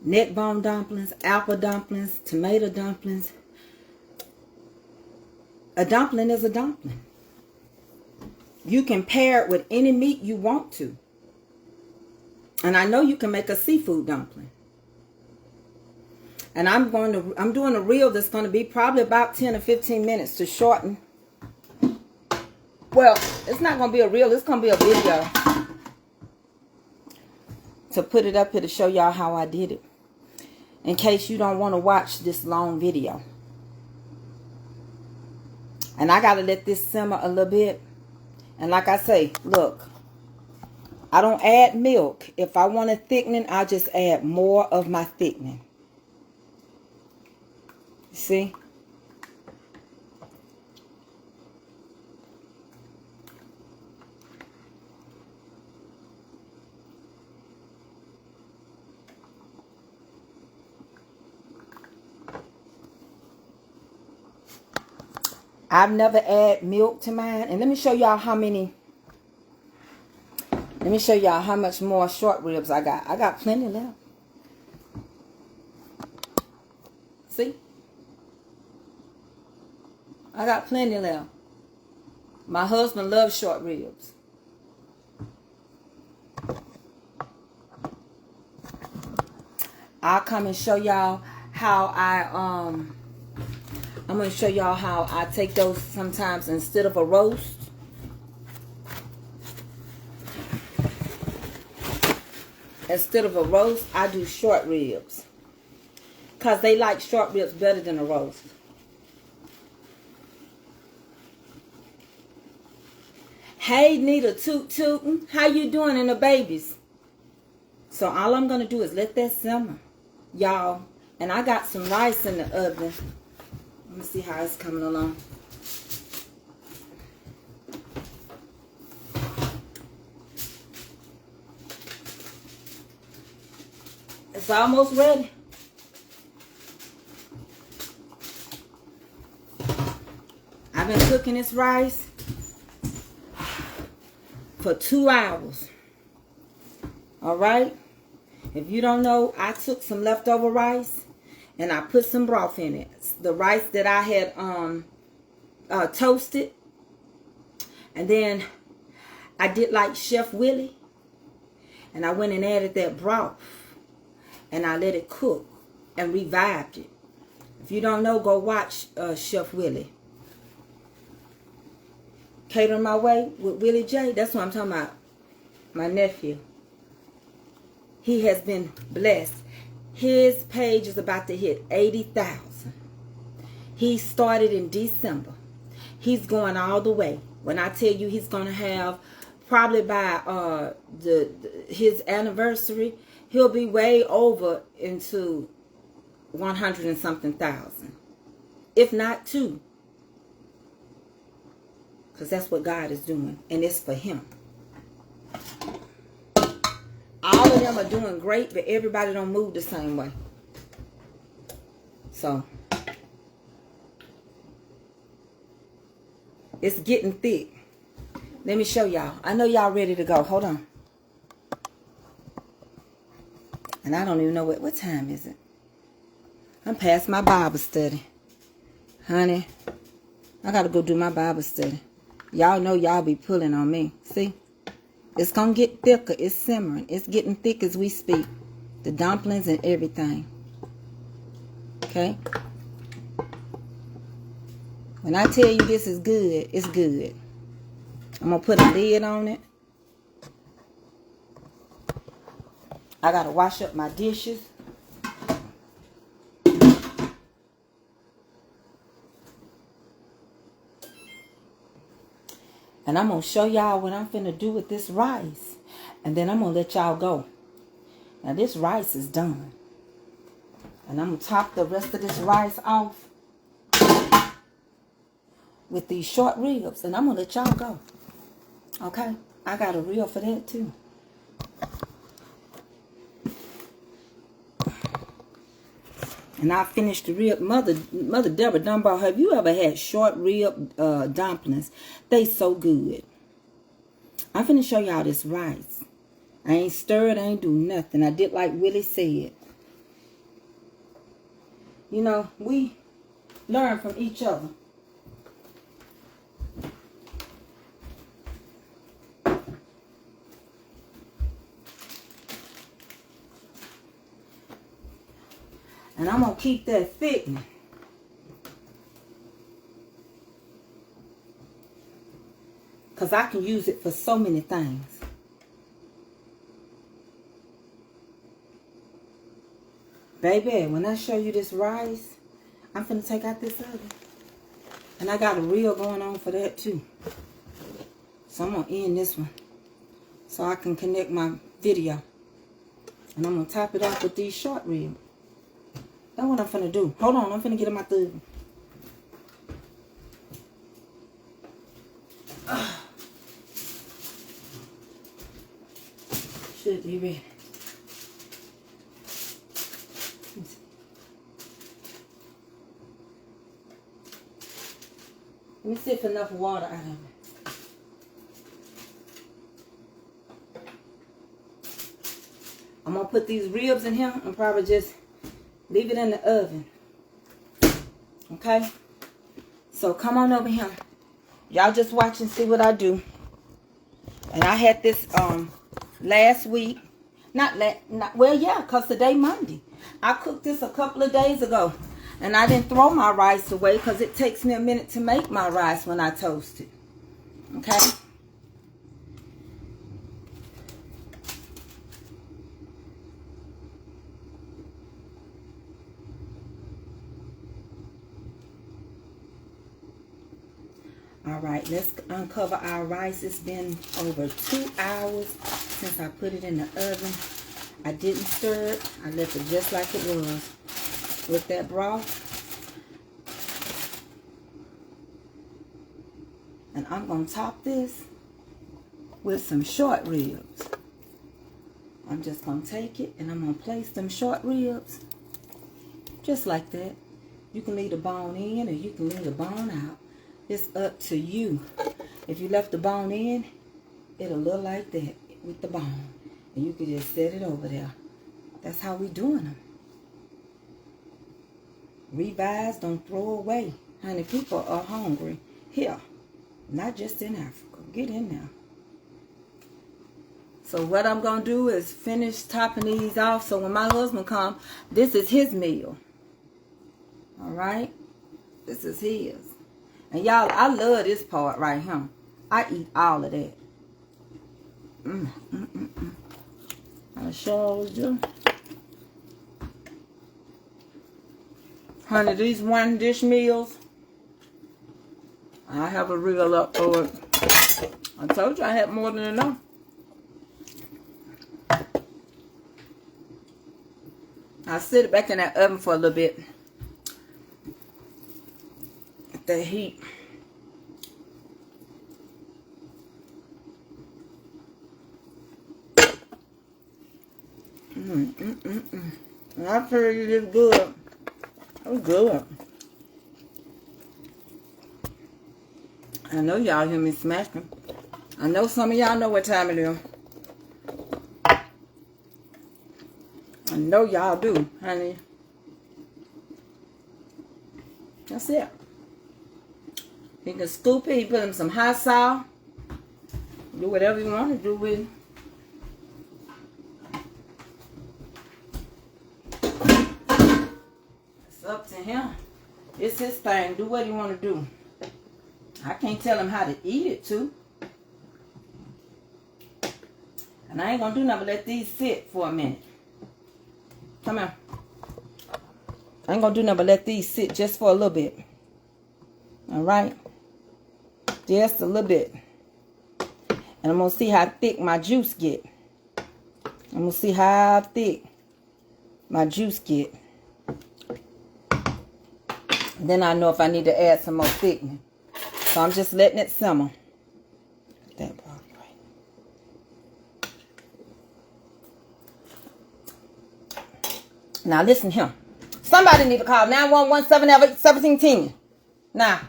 neck bone dumplings, apple dumplings, tomato dumplings. A dumpling is a dumpling. You can pair it with any meat you want to. And I know you can make a seafood dumpling. And I'm doing a reel that's going to be probably about 10 or 15 minutes to shorten. Well, it's not going to be a reel, it's going to be a video. To put it up here to show y'all how I did it. In case you don't want to watch this long video. And I got to let this simmer a little bit. And like I say, look, I don't add milk. If I want a thickening, I just add more of my thickening. See? I've never add milk to mine. And let me show y'all how many. Let me show y'all how much more short ribs I got. I got plenty left. See? I got plenty left. My husband loves short ribs. I'll come and show y'all how I'm going to show y'all how I take those sometimes instead of a roast. Instead of a roast, I do short ribs. Because they like short ribs better than a roast. Hey, Nita Toot Tootin'. How you doing and the babies? So all I'm going to do is let that simmer. Y'all. And I got some rice in the oven. Let me see how it's coming along. It's almost ready. I've been cooking this rice for 2 hours. All right? If you don't know, I took some leftover rice and I put some broth in it. The rice that I had toasted. And then I did like Chef Willie. And I went and added that broth. And I let it cook and revived it. If you don't know, go watch Chef Willie. Catering My Way with Willie J. That's what I'm talking about. My nephew. He has been blessed. His page is about to hit 80,000. He started in December. He's going all the way. When I tell you he's going to have, probably by his anniversary, he'll be way over into 100 and something thousand. If not 2. Because that's what God is doing. And it's for him. All of them are doing great, but everybody don't move the same way. So, it's getting thick. Let me show y'all. I know y'all ready to go. Hold on. And I don't even know what time is it. I'm past my Bible study. Honey, I got to go do my Bible study. Y'all know y'all be pulling on me. See? It's going to get thicker. It's simmering. It's getting thick as we speak. The dumplings and everything. Okay? When I tell you this is good, it's good. I'm going to put a lid on it. I got to wash up my dishes. And I'm going to show y'all what I'm finna do with this rice. And then I'm going to let y'all go. Now this rice is done. And I'm going to top the rest of this rice off with these short ribs. And I'm going to let y'all go. Okay? I got a reel for that too. And I finished the rib. Mother Deborah Dunbar, have you ever had short rib dumplings? They so good. I'm finna show y'all this rice. I ain't stirred, I ain't do nothing. I did like Willie said. You know, we learn from each other. And I'm going to keep that thickening. Because I can use it for so many things. Baby, when I show you this rice, I'm finna take out this oven. And I got a reel going on for that too. So I'm going to end this one. So I can connect my video. And I'm going to top it off with these short ribs. That's what I'm finna do. Hold on, I'm finna get in my oven. Should be ready. Let me see if enough water out of it. I'm gonna put these ribs in here and probably just leave it in the oven. Okay? So come on over here. Y'all just watch and see what I do. And I had this last week. Well, yeah, because today Monday. I cooked this a couple of days ago. And I didn't throw my rice away because it takes me a minute to make my rice when I toast it. Okay? Alright, let's uncover our rice. It's been over 2 hours since I put it in the oven. I didn't stir it. I left it just like it was with that broth. And I'm going to top this with some short ribs. I'm just going to take it and I'm going to place them short ribs just like that. You can leave the bone in or you can leave the bone out. It's up to you. If you left the bone in, it'll look like that with the bone. And you can just set it over there. That's how we doing them. Revise, don't throw away. Honey, people are hungry here, not just in Africa. Get in there. So what I'm going to do is finish topping these off. So when my husband comes, this is his meal. All right? This is his. And y'all, I love this part right here. I eat all of that. I sure do. Honey, these one dish meals, I have a reel up for it. I told you I had more than enough. I sit it back in that oven for a little bit. The heat. And I tell you, it's good. It's good. I know y'all hear me smacking. I know some of y'all know what time it is. I know y'all do, honey. That's it. You can scoop it, you put in some hot sauce. Do whatever you want to do with it. It's up to him. It's his thing. Do what he want to do. I can't tell him how to eat it too. And I ain't going to do nothing but let these sit for a minute. Come here. I ain't going to do nothing but let these sit just for a little bit. Alright? Just a little bit. And I'm going to see how thick my juice get. I'm going to see how thick my juice get. Then I know if I need to add some more thickening. So I'm just letting it simmer. That part right. Now listen here. Somebody need to call 911-778-1710. Now,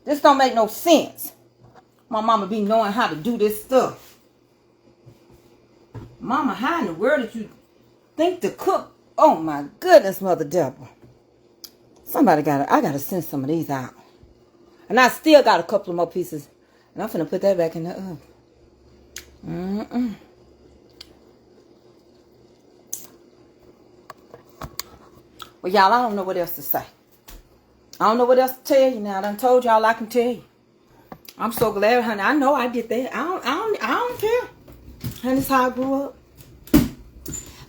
this don't make no sense. My mama be knowing how to do this stuff. Mama, how in the world did you think to cook? Oh my goodness, Mother Deborah. I gotta send some of these out. And I still got a couple of more pieces. And I'm finna put that back in the oven. Well, y'all, I don't know what else to say. I don't know what else to tell you now. I done told y'all I can tell you. I'm so glad, honey. I know I did that. I don't care. Honey, that's how I grew up.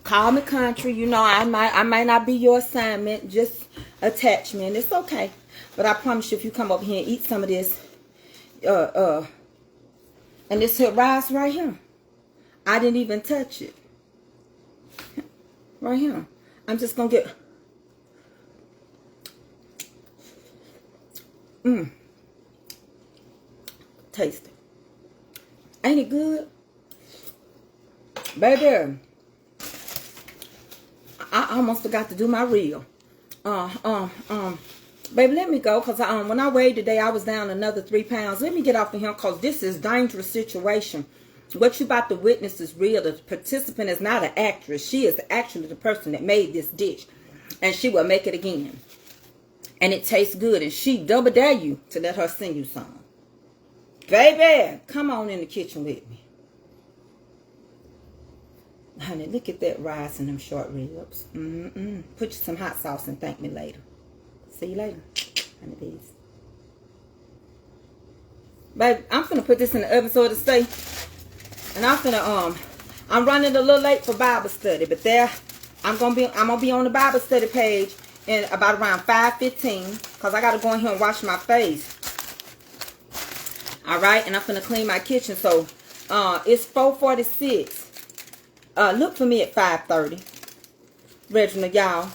Call me country. You know, I might not be your assignment. Just attachment. It's okay. But I promise you, if you come over here and eat some of this, and this here rice right here, I didn't even touch it. Right here. I'm just gonna get. Taste it. Ain't it good? Baby, I almost forgot to do my reel. Baby, let me go, because when I weighed today, I was down another 3 pounds. Let me get off of here, because this is a dangerous situation. What you about to witness is real. The participant is not an actress. She is actually the person that made this dish. And she will make it again. And it tastes good. And she double dare you to let her sing you some. Baby, come on in the kitchen with me. Honey, look at that rice and them short ribs. Put you some hot sauce and thank me later. See you later. Honey bees. Baby, I'm finna put this in the oven so it'll stay. And I'm finna, I'm running a little late for Bible study, but I'm gonna be on the Bible study page in about around 5:15, because I gotta go in here and wash my face. Alright, and I'm finna clean my kitchen. So it's 4:46. Look for me at 5:30. Reginald, y'all.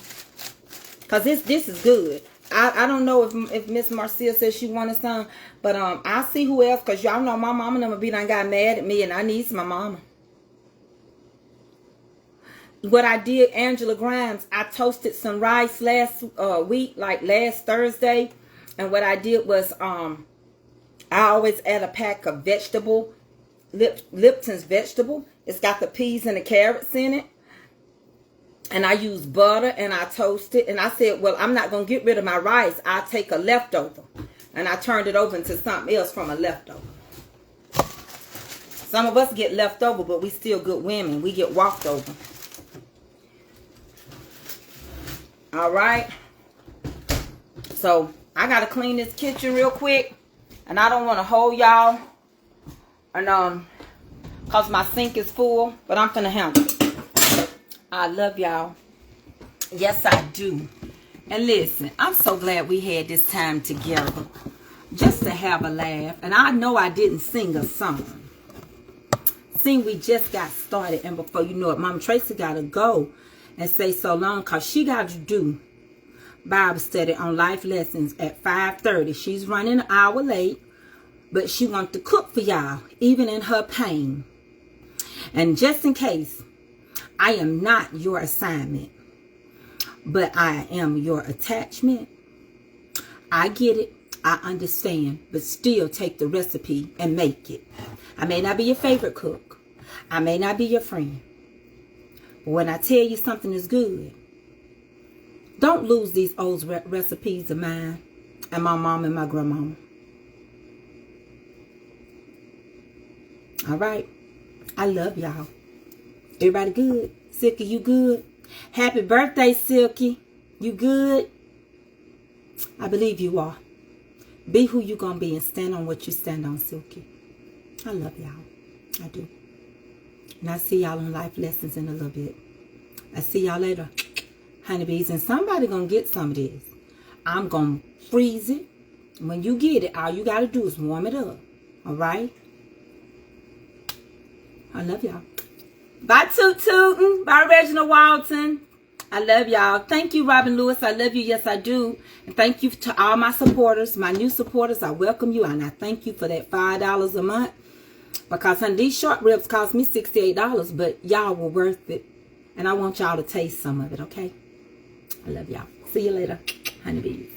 Because this is good. I don't know if Miss Marcia says she wanted some, but I'll see who else, because y'all know my mama never done got mad at me, and I need my mama. What I did, Angela Grimes, I toasted some rice last week, like last Thursday, and what I did was I always add a pack of vegetable, Lipton's vegetable. It's got the peas and the carrots in it. And I used butter and I toasted. And I said, well, I'm not going to get rid of my rice. I'll take a leftover. And I turned it over into something else from a leftover. Some of us get leftover, but we still good women. We get walked over. All right. So I got to clean this kitchen real quick. And I don't want to hold y'all. And because my sink is full. But I'm finna handle it. I love y'all. Yes, I do. And listen, I'm so glad we had this time together. Just to have a laugh. And I know I didn't sing a song. See, we just got started. And before you know it, Mama Tracy got to go and say so long. Because she got to do Bible study on life lessons at 5:30. She's running an hour late. But she wants to cook for y'all. Even in her pain. And just in case, I am not your assignment. But I am your attachment. I get it. I understand. But still take the recipe and make it. I may not be your favorite cook. I may not be your friend. But when I tell you something is good, don't lose these old recipes of mine and my mom and my grandmama. All right. I love y'all. Everybody good? Silky, you good? Happy birthday, Silky. You good? I believe you are. Be who you gonna be and stand on what you stand on, Silky. I love y'all. I do. And I see y'all on life lessons in a little bit. I see y'all later, honeybees. And somebody gonna get some of this. I'm gonna freeze it. When you get it, all you gotta do is warm it up. All right? I love y'all. Bye, Toot Tootin'. Bye, Reginald Walton. I love y'all. Thank you, Robin Lewis. I love you. Yes, I do. And thank you to all my supporters, my new supporters. I welcome you. And I thank you for that $5 a month. Because honey, these short ribs cost me $68. But y'all were worth it. And I want y'all to taste some of it, okay? I love y'all. See you later, honeybees.